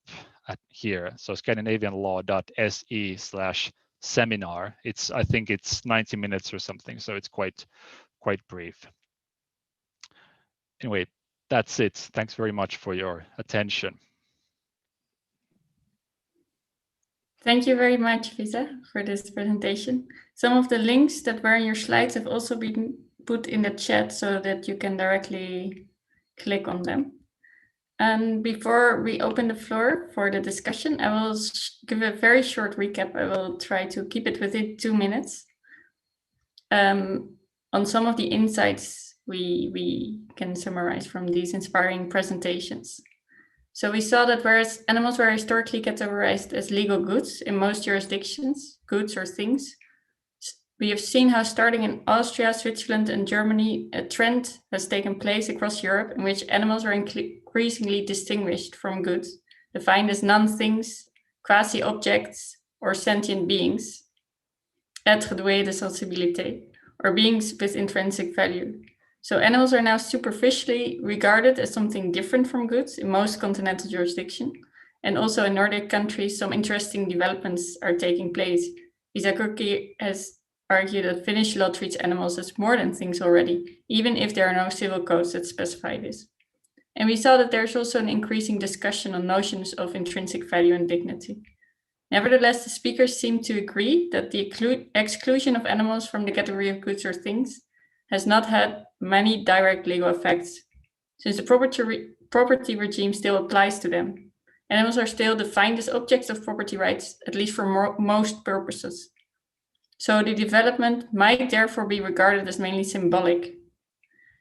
here. So scandinavianlaw.se/seminar. I think it's 90 minutes or something, so it's quite brief. Anyway, that's it. Thanks very much for your attention. Thank you very much, Visa, for this presentation. Some of the links that were in your slides have also been put in the chat so that you can directly click on them. And before we open the floor for the discussion, I will give a very short recap. I will try to keep it within 2 minutes on some of the insights we can summarize from these inspiring presentations. So we saw that whereas animals were historically categorized as legal goods in most jurisdictions, goods or things, we have seen how starting in Austria, Switzerland, and Germany, a trend has taken place across Europe in which animals are increasingly distinguished from goods, defined as non-things, quasi-objects, or sentient beings, êtres doués de sensibilité, or beings with intrinsic value. So animals are now superficially regarded as something different from goods in most continental jurisdictions. And also in Nordic countries, some interesting developments are taking place. Izaguchi has argued that Finnish law treats animals as more than things already, even if there are no civil codes that specify this. And we saw that there's also an increasing discussion on notions of intrinsic value and dignity. Nevertheless, the speakers seem to agree that the exclusion of animals from the category of goods or things has not had many direct legal effects, since the property regime still applies to them. Animals are still defined as objects of property rights, at least for most purposes. So the development might therefore be regarded as mainly symbolic.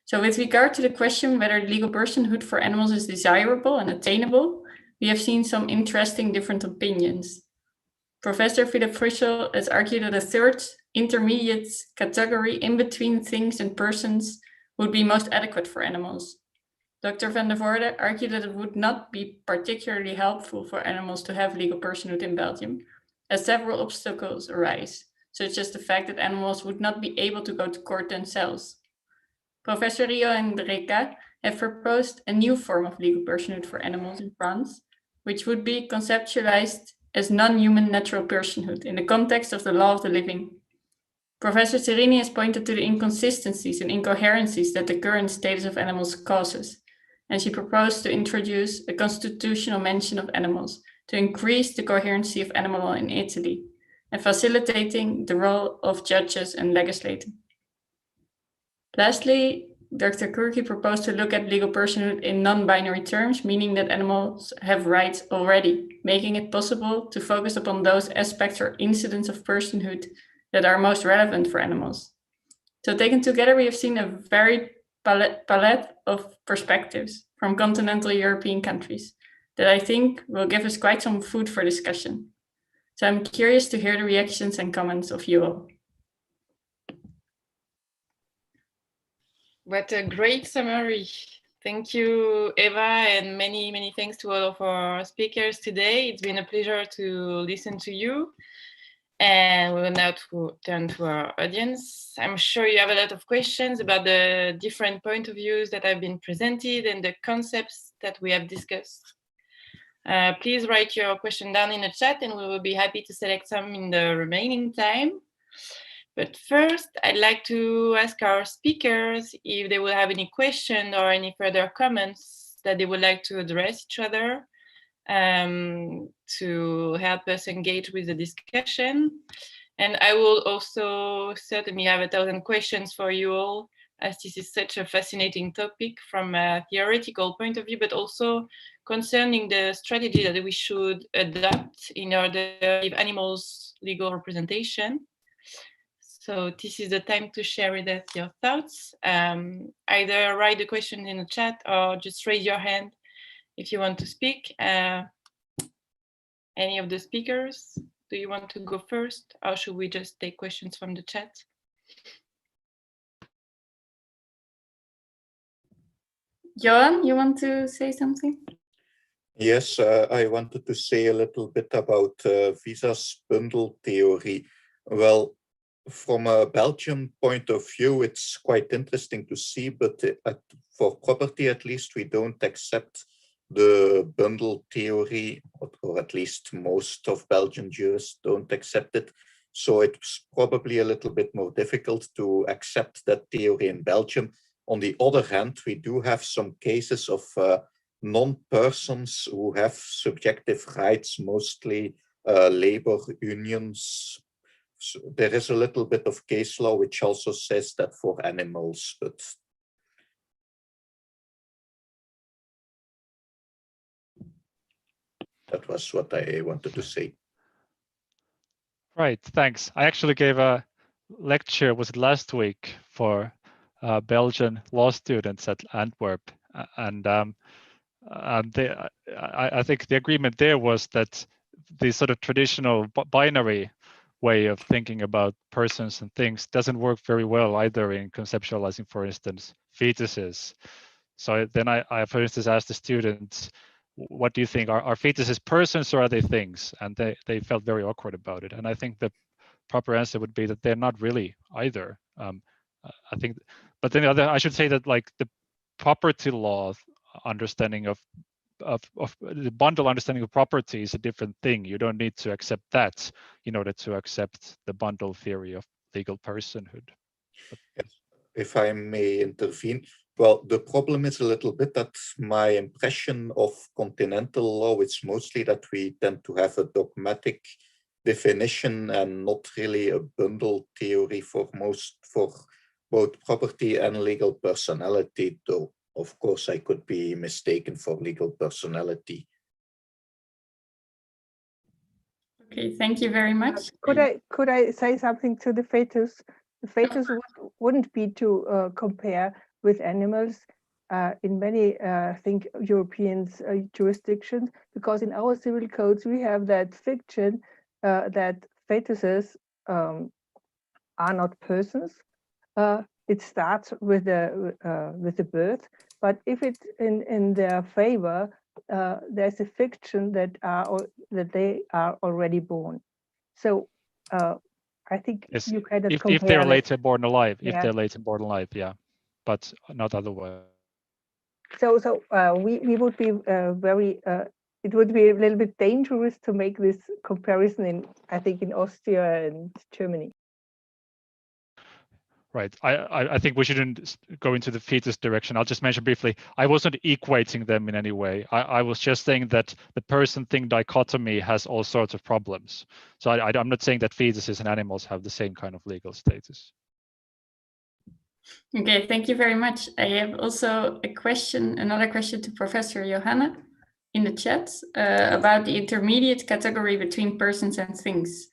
So with regard to the question whether legal personhood for animals is desirable and attainable, we have seen some interesting different opinions. Professor Philip Frischel has argued that a third intermediate category in between things and persons would be most adequate for animals. Dr. van der Voorde argued that it would not be particularly helpful for animals to have legal personhood in Belgium, as several obstacles arise, such as the fact that animals would not be able to go to court themselves. Professor Rio and Reka have proposed a new form of legal personhood for animals in France, which would be conceptualized as non-human natural personhood in the context of the law of the living. Professor Serini has pointed to the inconsistencies and incoherencies that the current status of animals causes, and she proposed to introduce a constitutional mention of animals to increase the coherency of animal law in Italy and facilitating the role of judges and legislators. Lastly, Dr. Kurki proposed to look at legal personhood in non-binary terms, meaning that animals have rights already, making it possible to focus upon those aspects or incidents of personhood that are most relevant for animals. So taken together, we have seen a varied palette of perspectives from continental European countries that I think will give us quite some food for discussion. So I'm curious to hear the reactions and comments of you all. What a great summary. Thank you, Eva, and many, many thanks to all of our speakers today. It's been a pleasure to listen to you. And we will now turn to our audience. I'm sure you have a lot of questions about the different point of views that have been presented and the concepts that we have discussed. Please write your question down in the chat and we will be happy to select some in the remaining time. But first, I'd like to ask our speakers if they will have any question or any further comments that they would like to address each other to help us engage with the discussion. And I will also certainly have 1,000 questions for you all, as this is such a fascinating topic from a theoretical point of view, but also concerning the strategy that we should adopt in order to give animals legal representation. So this is the time to share with us your thoughts. Either write the question in the chat or just raise your hand if you want to speak. Any of the speakers, do you want to go first, or should we just take questions from the chat? Johan, you want to say something? Yes, I wanted to say a little bit about Visa's bundle theory. Well, from a Belgian point of view, it's quite interesting to see, but for property at least, we don't accept the bundle theory, or at least most of Belgian jurists don't accept it. So it's probably a little bit more difficult to accept that theory in Belgium. On the other hand, we do have some cases of non-persons who have subjective rights, mostly labor unions. So there is a little bit of case law which also says that for animals, but that was what I wanted to say. Right, thanks. I actually gave a lecture, was it last week, for Belgian law students at Antwerp, and I think the agreement there was that the sort of traditional binary way of thinking about persons and things doesn't work very well either in conceptualizing, for instance, fetuses. So then I for instance, asked the students, what do you think? Are fetuses persons or are they things? And they felt very awkward about it. And I think the proper answer would be that they're not really either. I think, but then I should say that like the property law understanding of the bundle understanding of property is a different thing. You don't need to accept that in order to accept the bundle theory of legal personhood. Yes. If I may intervene, well, the problem is a little bit that my impression of continental law is mostly that we tend to have a dogmatic definition and not really a bundle theory for both property and legal personality, though of course I could be mistaken for legal personality. Okay, thank you very much. Could I say something to the fetus? The fetus wouldn't be to compare with animals in many, I think, European jurisdictions, because in our civil codes we have that fiction that fetuses are not persons. It starts with the birth, but if it's in their favor, there's a fiction that they are already born. So I think yes, you cannot if compare they're that. later born alive, Yeah. if they're later born alive, yeah, but not otherwise. So we would be very. It would be a little bit dangerous to make this comparison in, I think, in Austria and Germany. Right. I think we shouldn't go into the fetus direction. I'll just mention briefly, I wasn't equating them in any way. I was just saying that the person thing dichotomy has all sorts of problems. So I'm not saying that fetuses and animals have the same kind of legal status. Okay, thank you very much. I have also another question to Professor Johanna in the chat about the intermediate category between persons and things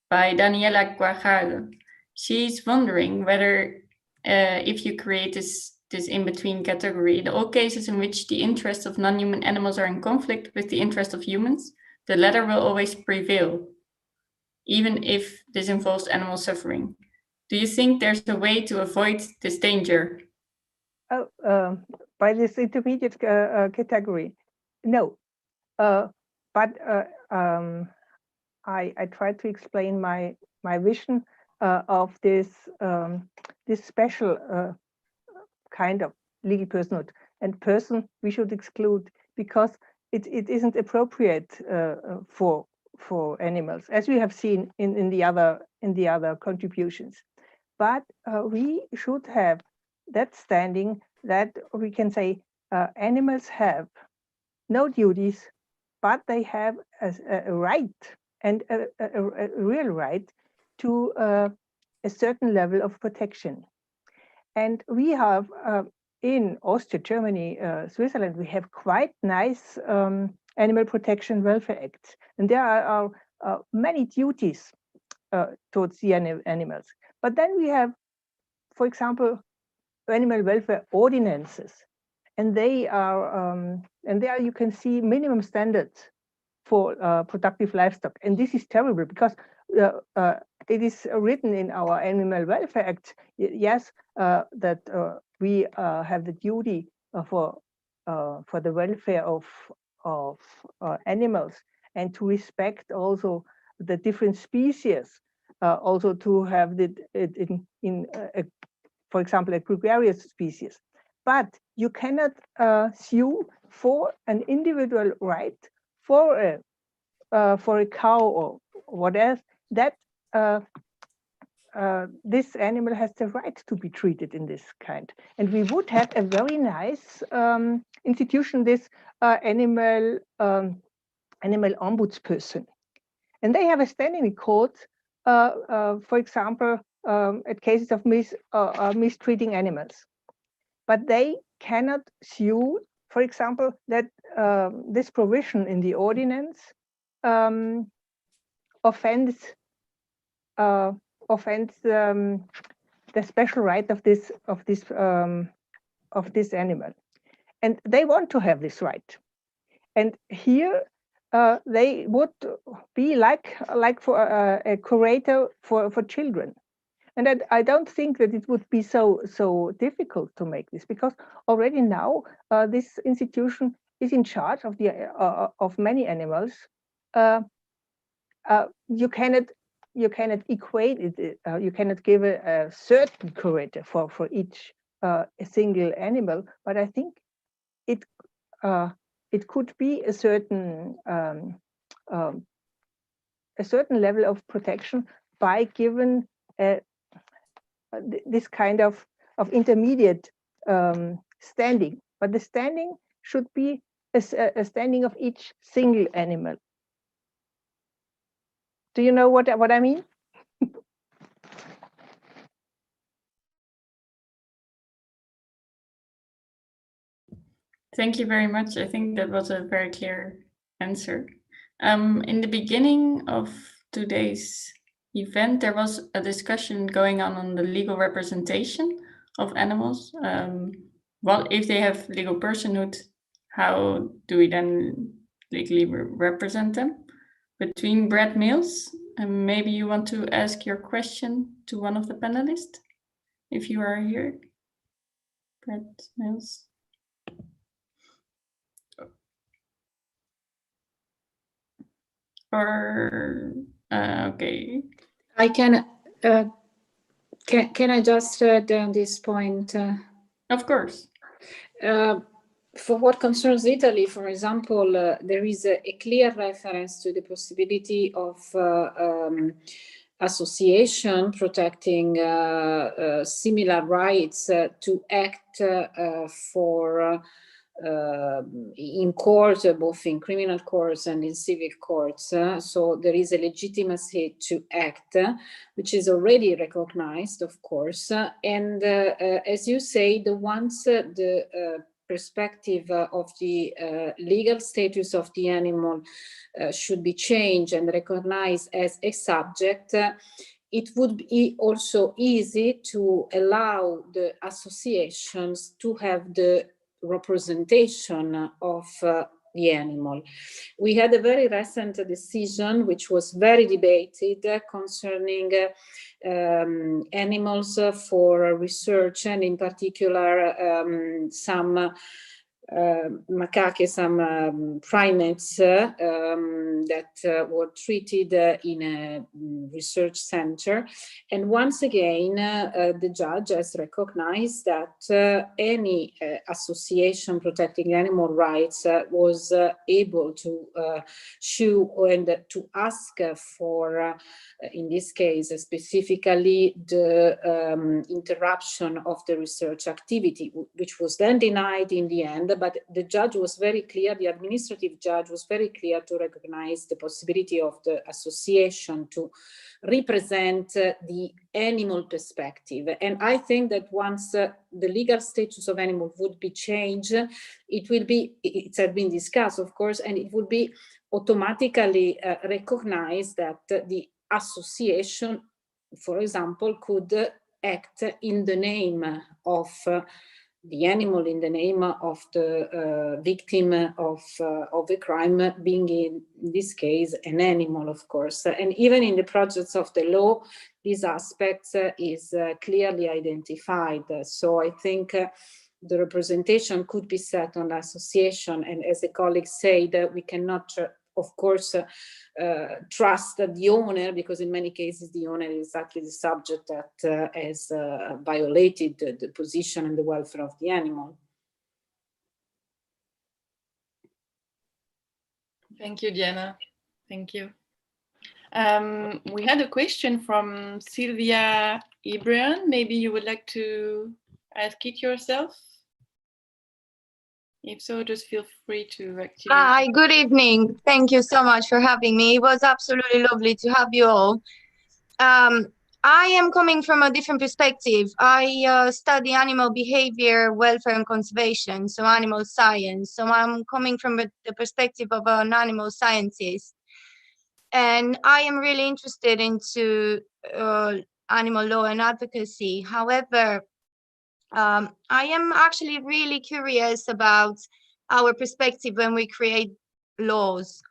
by Daniela Guajardo. She's wondering whether if you create this in-between category, in all cases in which the interests of non-human animals are in conflict with the interest of humans, the latter will always prevail, even if this involves animal suffering. Do you think there's a way to avoid this danger? By this intermediate category, no. But I try to explain my vision of this special kind of legal personhood. And person we should exclude because it isn't appropriate for animals, as we have seen in the other contributions. But we should have that standing that we can say animals have no duties, but they have a right, and a real right, to a certain level of protection. And we have in Austria, Germany, Switzerland, we have quite nice animal protection welfare acts. And there are many duties towards the animals. But then we have, for example, animal welfare ordinances. And they are, and there you can see minimum standards for productive livestock. And this is terrible because it is written in our Animal Welfare Act, yes, that we have the duty for the welfare of animals and to respect also the different species, also to have it in for example, a gregarious species. But you cannot sue for an individual right for a cow or what else, that this animal has the right to be treated in this kind. And we would have a very nice institution, this animal ombudsperson. And they have a standing in court, for example, at cases of mistreating animals. But they cannot sue, for example, that this provision in the ordinance offends the special right of this animal, and they want to have this right. And here they would be like for a curator for children. And I don't think that it would be so difficult to make this, because already now this institution is in charge of the of many animals. You cannot equate it. You cannot give a certain curator for each a single animal. But I think it could be a certain level of protection by given this kind of intermediate standing. But the standing should be a standing of each single animal. Do you know what I mean? Thank you very much. I think that was a very clear answer. In the beginning of today's event, there was a discussion going on the legal representation of animals? Well, if they have legal personhood, how do we then legally represent them between bred males? And maybe you want to ask your question to one of the panelists, if you are here. Bred males. Or okay. I can I just add on this point? Of course. For what concerns Italy, for example, there is a clear reference to the possibility of association protecting similar rights to act for in court, both in criminal courts and in civil courts. So there is a legitimacy to act, which is already recognized, of course. And as you say, the ones the perspective of the legal status of the animal should be changed and recognized as a subject, it would be also easy to allow the associations to have the representation of the animal. We had a very recent decision which was very debated concerning animals for research, and in particular some macaque, some primates that were treated in a research center. And once again, the judge has recognized that any association protecting animal rights was able to show and to ask for, in this case specifically, the interruption of the research activity, which was then denied in the end. But the judge was very clear, the administrative judge was very clear to recognize the possibility of the association to represent the animal perspective. And I think that once the legal status of animal would be changed, it will be, it has been discussed, of course, and it would be automatically recognized that the association, for example, could act in the name of the animal, in the name of the victim of a crime, being in this case an animal, of course. And even in the projects of the law, this aspect is clearly identified. So I think the representation could be set on association, and as a colleague said, we cannot of course trust the owner, because in many cases the owner is exactly the subject that has violated the position and the welfare of the animal. Thank you, Diana. Thank you. We had a question from Sylvia Ibrian. Maybe you would like to ask it yourself? If so, just feel free to activate. Hi, good evening. Thank you so much for having me. It was absolutely lovely to have you all. I am coming from a different perspective. I study animal behavior, welfare and conservation, so animal science. So I'm coming from the perspective of an animal scientist. And I am really interested into animal law and advocacy. However, I am actually really curious about our perspective when we create laws.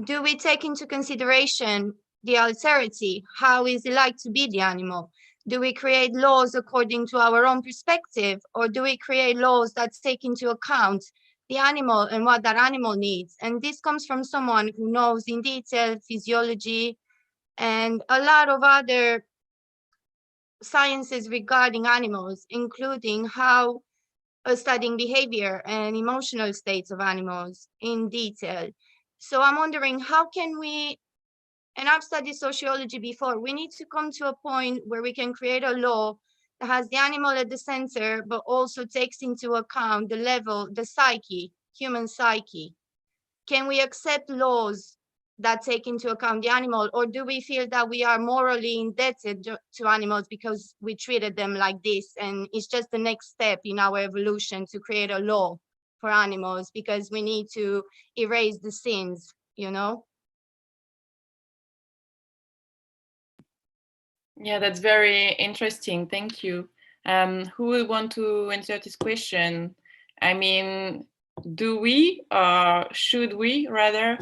Do we take into consideration the alterity? How is it like to be the animal? Do we create laws according to our own perspective, or do we create laws that take into account the animal and what that animal needs? And this comes from someone who knows in detail physiology and a lot of other sciences regarding animals, including how studying behavior and emotional states of animals in detail. So I'm wondering, how can we, and I've studied sociology before, we need to come to a point where we can create a law that has the animal at the center, but also takes into account the level, the psyche, human psyche. Can we accept laws that take into account the animal, or do we feel that we are morally indebted to animals because we treated them like this, and it's just the next step in our evolution to create a law for animals because we need to erase the sins, you know? Yeah, that's very interesting. Thank you. Who will want to answer this question? I mean, do we, or should we rather,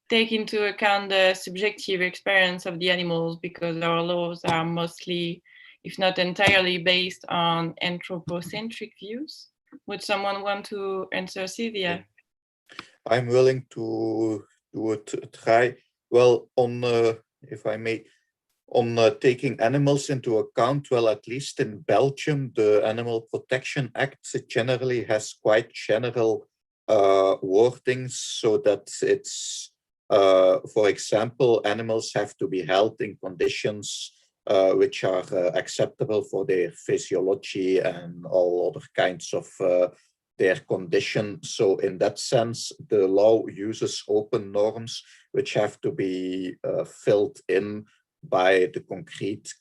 take into account the subjective experience of the animals, because our laws are mostly, if not entirely, based on anthropocentric views? Would someone want to answer, Sylvia? I'm willing to try. Well, on if I may, on taking animals into account, well, at least in Belgium, the Animal Protection Act generally has quite general wordings, so that it's, for example, animals have to be held in conditions which are acceptable for their physiology and all other kinds of their condition. So in that sense, the law uses open norms which have to be filled in by the concrete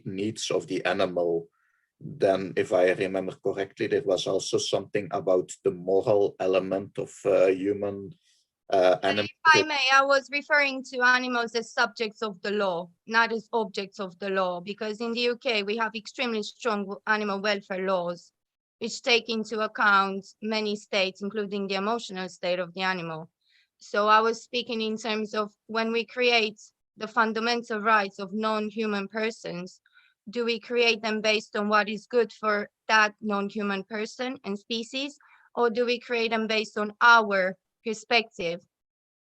needs of the animal. Then, if I remember correctly, there was also something about the moral element of human animal. If I may, I was referring to animals as subjects of the law, not as objects of the law, because in the UK we have extremely strong animal welfare laws, which take into account many states, including the emotional state of the animal. So I was speaking in terms of when we create the fundamental rights of non-human persons, do we create them based on what is good for that non-human person and species, or do we create them based on our perspective,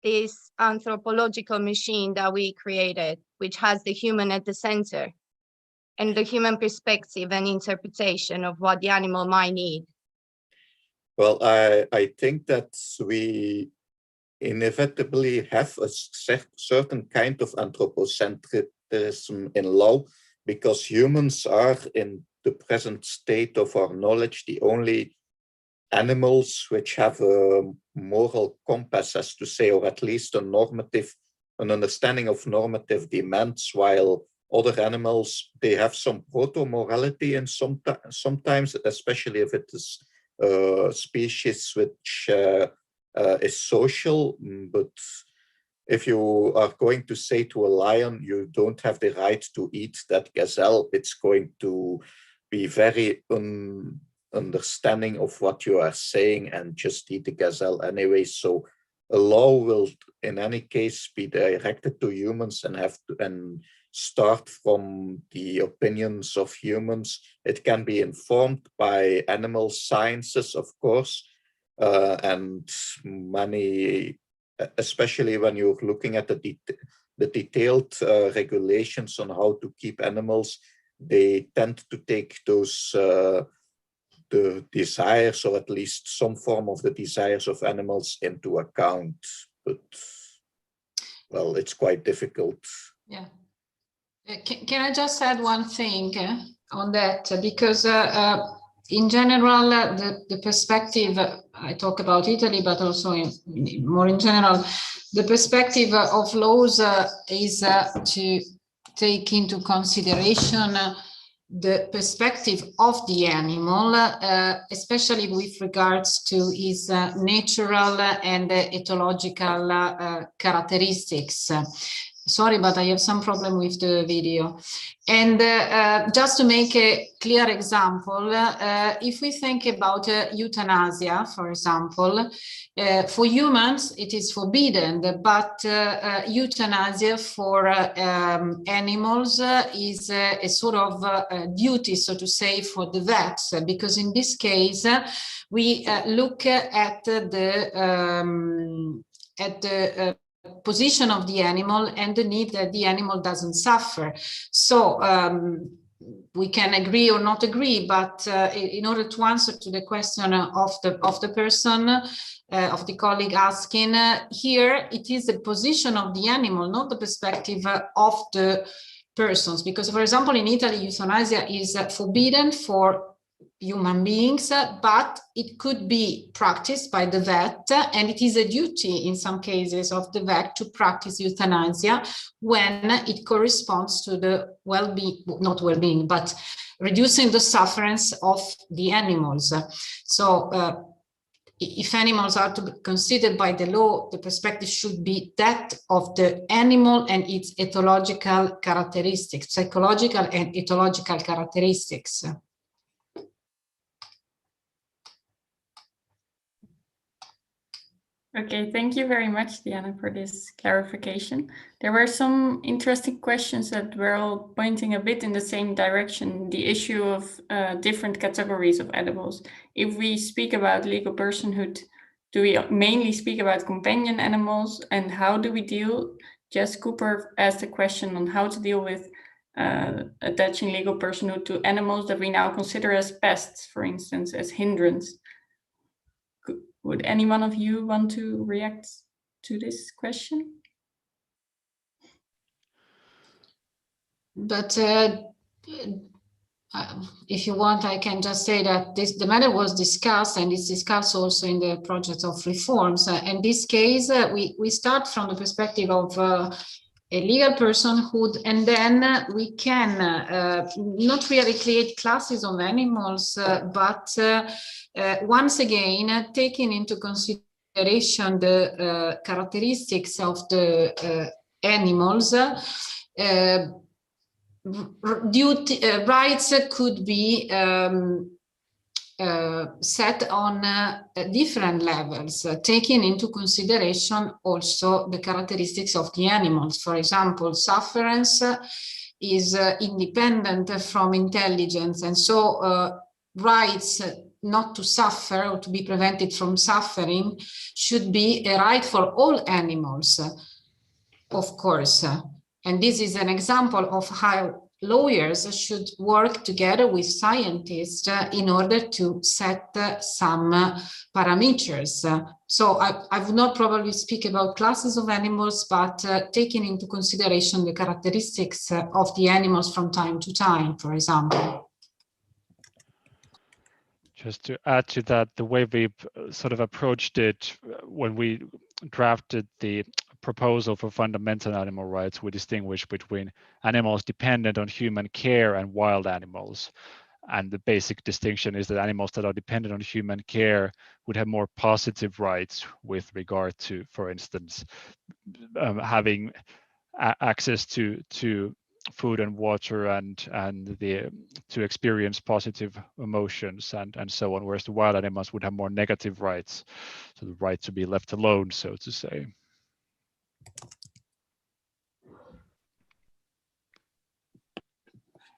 this anthropological machine that we created, which has the human at the center, and the human perspective and interpretation of what the animal might need? Well, I think that we inevitably have a certain kind of anthropocentrism in law, because humans are, in the present state of our knowledge, the only animals which have a moral compass, as to say, or at least an understanding of normative demands, while other animals, they have some proto-morality, and sometimes, especially if it is species which is social. But if you are going to say to a lion, you don't have the right to eat that gazelle, it's going to be very understanding of what you are saying and just eat the gazelle anyway. So a law will in any case be directed to humans and have to start from the opinions of humans. It can be informed by animal sciences, of course, and many, especially when you're looking at the detailed regulations on how to keep animals, they tend to take those the desires, or at least some form of the desires of animals, into account. But well, it's quite difficult. Yeah. Can I just add one thing on that? Because in general, the perspective, I talk about Italy, but also more in general, the perspective of laws is to take into consideration the perspective of the animal, especially with regards to its natural and ethological characteristics. Sorry, but I have some problem with the video. And just to make a clear example, if we think about euthanasia, for example, for humans, it is forbidden, but euthanasia for animals is a sort of duty, so to say, for the vets, because in this case, we look at the position of the animal and the need that the animal doesn't suffer. So we can agree or not agree, but in order to answer to the question of the person, of the colleague asking, here it is the position of the animal, not the perspective of the persons. Because, for example, in Italy, euthanasia is forbidden for human beings, but it could be practiced by the vet, and it is a duty in some cases of the vet to practice euthanasia when it corresponds to the well-being, not well-being, but reducing the sufferance of the animals. So if animals are to be considered by the law, the perspective should be that of the animal and its ethological characteristics, psychological and ethological characteristics. Okay, thank you very much, Diana, for this clarification. There were some interesting questions that were all pointing a bit in the same direction, the issue of different categories of animals. If we speak about legal personhood, do we mainly speak about companion animals, and how do we deal? Jess Cooper asked a question on how to deal with attaching legal personhood to animals that we now consider as pests, for instance, as hindrance. Would any one of you want to react to this question? But if you want, I can just say that the matter was discussed, and it's discussed also in the project of reforms. In this case, we start from the perspective of a legal personhood, and then we can not really create classes of animals, but once again, taking into consideration the characteristics of the animals, rights could be set on different levels, taking into consideration also the characteristics of the animals. For example, sufferance is independent from intelligence, and so rights not to suffer or to be prevented from suffering should be a right for all animals, of course. And this is an example of how lawyers should work together with scientists in order to set some parameters. So I would not probably speak about classes of animals, but taking into consideration the characteristics of the animals from time to time, for example. Just to add to that, the way we sort of approached it when we drafted the proposal for fundamental animal rights, we distinguish between animals dependent on human care and wild animals. And the basic distinction is that animals that are dependent on human care would have more positive rights with regard to, for instance, having access to food and water and to experience positive emotions and so on, whereas the wild animals would have more negative rights, so the right to be left alone, so to say.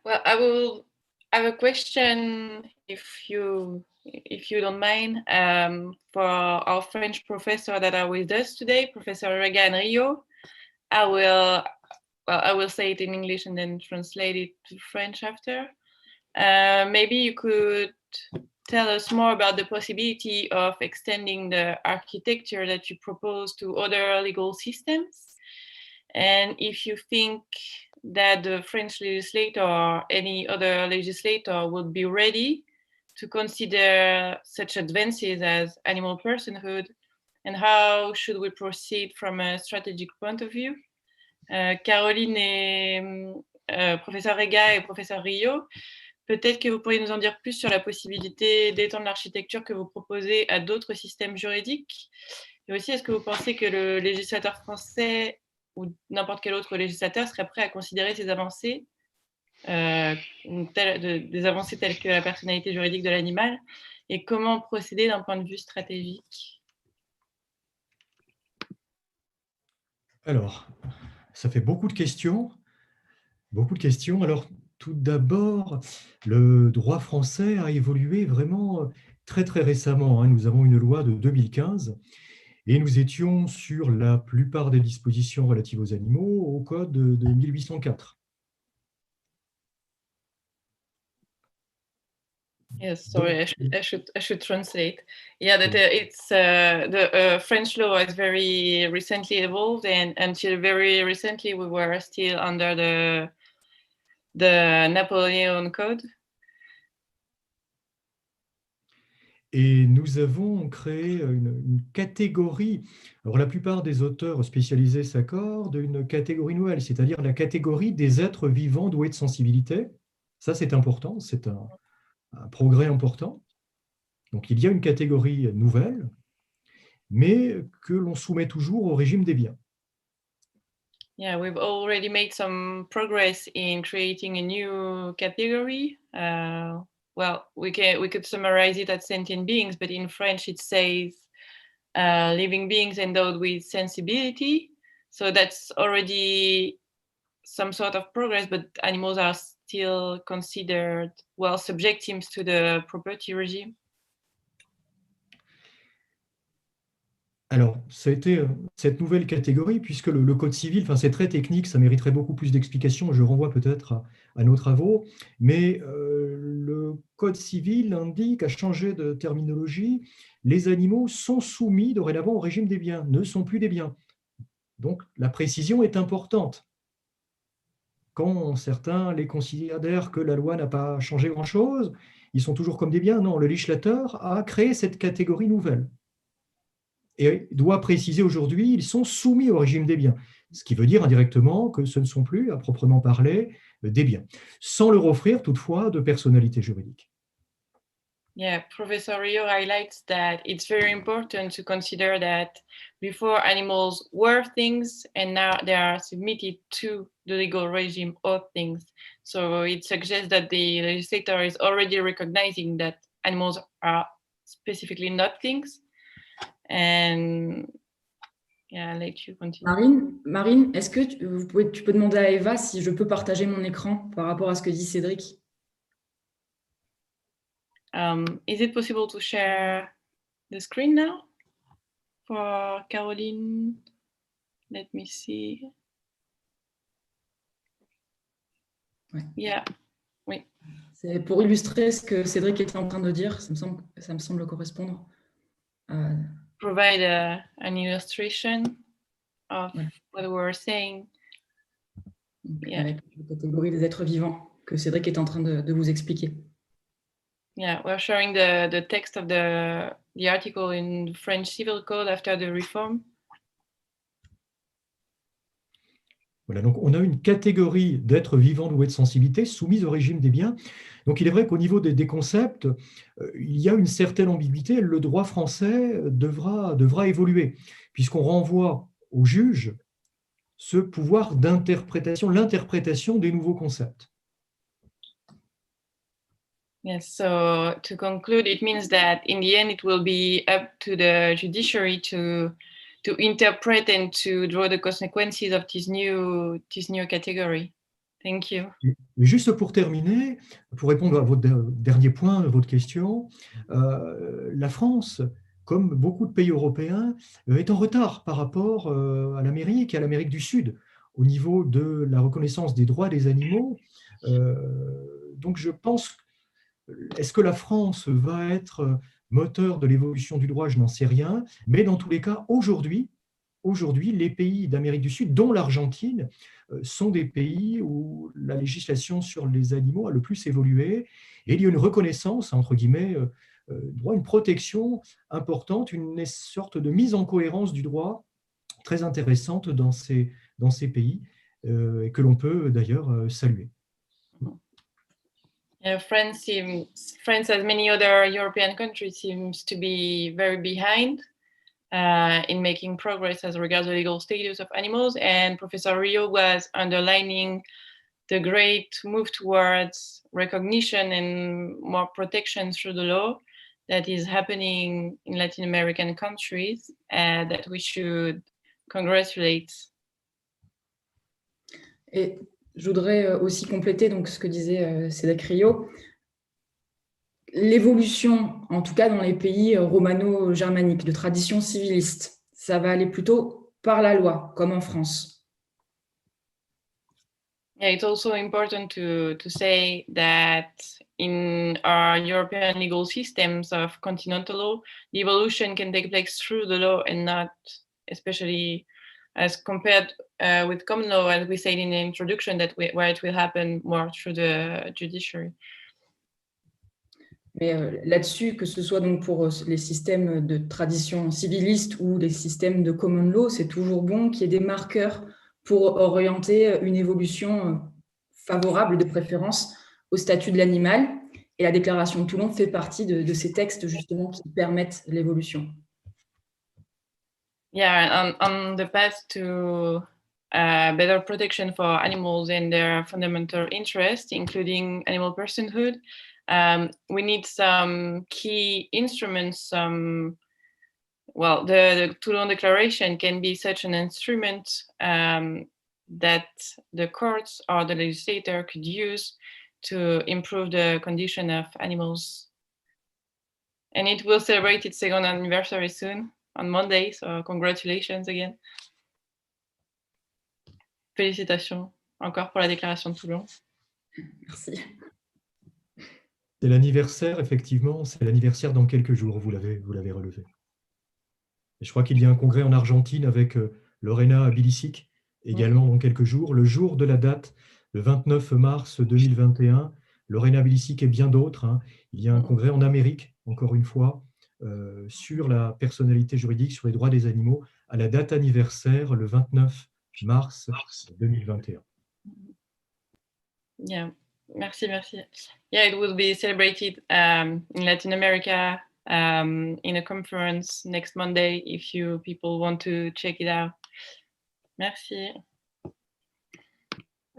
Well, I have a question, if you don't mind, for our French professor that are with us today, Professor Rega and Rio. I will say it in English and then translate it to French after. Maybe you could tell us more about the possibility of extending the architecture that you propose to other legal systems, and if you think that the French legislator or any other legislator would be ready to consider such advances as animal personhood, and how should we proceed from a strategic point of view. Caroline et professeur Rega et professeur Rio, peut-être que vous pourriez nous en dire plus sur la possibilité d'étendre l'architecture que vous proposez à d'autres systèmes juridiques. Et aussi, est-ce que vous pensez que le législateur français ou n'importe quel autre législateur serait prêt à considérer ces avancées, des avancées telles que la personnalité juridique de l'animal, et comment procéder d'un point de vue stratégique? Alors, ça fait beaucoup de questions. Beaucoup de questions. Alors, tout d'abord, le droit français a évolué vraiment très, très récemment. Nous avons une loi de 2015 et nous étions sur la plupart des dispositions relatives aux animaux au code de 1804. Yes, sorry, I should translate. Yeah, that it's the French law has very recently evolved, and until very recently we were still under the Napoleon Code. Et nous avons créé une catégorie, alors la plupart des auteurs spécialisés s'accordent, une catégorie nouvelle, c'est-à-dire la catégorie des êtres vivants doués de sensibilité. Ça, c'est important, c'est un progrès important. Donc il y a une catégorie nouvelle, mais que l'on soumet toujours au régime des biens. Yeah, we've already made some progress in creating a new category. Well, we could summarize it as sentient beings, but in French it says living beings endowed with sensibility. So that's already some sort of progress, but animals are still considered, well, subjective to the property regime. Alors, ça a été cette nouvelle catégorie, puisque le Code civil, c'est très technique, ça mériterait beaucoup plus d'explications, je renvoie peut-être à nos travaux, mais le Code civil indique, a changé de terminologie, les animaux sont soumis dorénavant au régime des biens, ne sont plus des biens. Donc, la précision est importante. Quand certains les considèrent que la loi n'a pas changé grand-chose, ils sont toujours comme des biens. Non, le législateur a créé cette catégorie nouvelle et doit préciser aujourd'hui, ils sont soumis au régime des biens, ce qui veut dire indirectement que ce ne sont plus, à proprement parler, des biens, sans leur offrir toutefois de personnalité juridique. Yeah, Professor Rio highlights that it's very important to consider that before animals were things and now they are submitted to the legal regime of things. So it suggests that the legislator is already recognizing that animals are specifically not things. And yeah, I'll let you continue. Marine, est-ce que tu peux demander à Eva si je peux partager mon écran par rapport à ce que dit Cédric? Is it possible to share the screen now for Caroline? Let me see. Ouais. Yeah, oui. C'est pour illustrer ce que Cédric était en train de dire, ça me semble correspondre. Provide an illustration of what we were saying. Donc, yeah. Avec la catégorie des êtres vivants que Cédric est en train de vous expliquer. Yeah, we're showing the text of the article in the French Civil Code after the reform. Voilà, donc on a une catégorie d'êtres vivants doués de sensibilité soumise au régime des biens. Donc il est vrai qu'au niveau des concepts, il y a une certaine ambiguïté. Le droit français devra évoluer, puisqu'on renvoie au juge ce pouvoir d'interprétation, l'interprétation des nouveaux concepts. Yes, so to conclude, it means that in the end, it will be up to the judiciary to interpret and to draw the consequences of this new category. Thank you. Mais juste pour terminer, pour répondre à votre dernier point, à votre question, la France, comme beaucoup de pays européens, est en retard par rapport à l'Amérique et à l'Amérique du Sud au niveau de la reconnaissance des droits des animaux. Donc je pense, est-ce que la France va être moteur de l'évolution du droit? Je n'en sais rien, mais dans tous les cas, aujourd'hui, les pays d'Amérique du Sud, dont l'Argentine, sont des pays où la législation sur les animaux a le plus évolué, et il y a une reconnaissance, entre guillemets, droit, une protection importante, une sorte de mise en cohérence du droit très intéressante dans ces pays, et que l'on peut d'ailleurs saluer. France, as many other European countries, seems to be very behind in making progress as regards the legal status of animals. And Professor Rio was underlining the great move towards recognition and more protection through the law that is happening in Latin American countries, and that we should congratulate. Et je voudrais aussi compléter donc, ce que disait Cédric Rio. L'évolution, en tout cas dans les pays romano-germaniques, de tradition civiliste, ça va aller plutôt par la loi, comme en France. Yeah, it's also important to say that in our European legal systems of continental law, the evolution can take place through the law and not especially as compared with common law, as we said in the introduction, where it will happen more through the judiciary. Mais là-dessus, que ce soit donc pour les systèmes de tradition civiliste ou les systèmes de common law, c'est toujours bon qu'il y ait des marqueurs pour orienter une évolution favorable de préférence au statut de l'animal. Et la déclaration de Toulon fait partie de ces textes justement qui permettent l'évolution. Yeah, on the path to better protection for animals and their fundamental interests, including animal personhood, we need some key instruments. Well, the Toulon Declaration can be such an instrument that the courts or the legislator could use to improve the condition of animals. And it will celebrate its second anniversary soon on Monday, so congratulations again. Félicitations encore pour la déclaration de Toulon. Merci. C'est l'anniversaire, effectivement, c'est l'anniversaire dans quelques jours, vous l'avez relevé. Et je crois qu'il y a un congrès en Argentine avec Lorena Abilisic, également dans quelques jours. Le jour de la date, le 29 mars 2021, Lorena Abilisic et bien d'autres. Hein, il y a un congrès en Amérique, encore une fois, sur la personnalité juridique, sur les droits des animaux, à la date anniversaire, le 29 mars 2021. Yeah, merci. Yeah, it will be celebrated in Latin America in a conference next Monday if people want to check it out. Merci.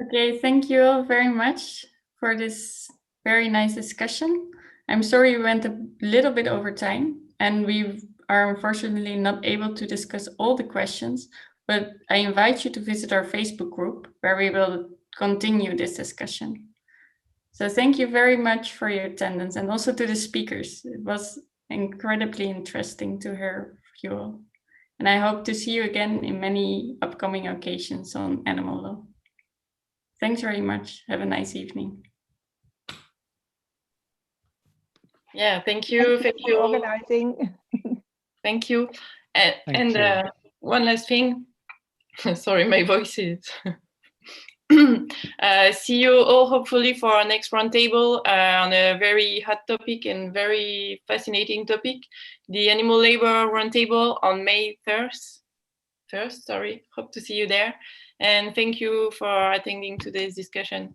Okay, thank you all very much for this very nice discussion. I'm sorry we went a little bit over time and we are unfortunately not able to discuss all the questions, but I invite you to visit our Facebook group where we will continue this discussion. So thank you very much for your attendance and also to the speakers. It was incredibly interesting to hear you all. And I hope to see you again in many upcoming occasions on animal law. Thanks very much. Have a nice evening. Yeah, thank you. Thank you for organizing. Thank you. Thank you. One last thing. Sorry, my voice is. See you all hopefully for our next roundtable on a very hot topic and very fascinating topic, the Animal Labor Roundtable on May 1st. Hope to see you there. And thank you for attending today's discussion.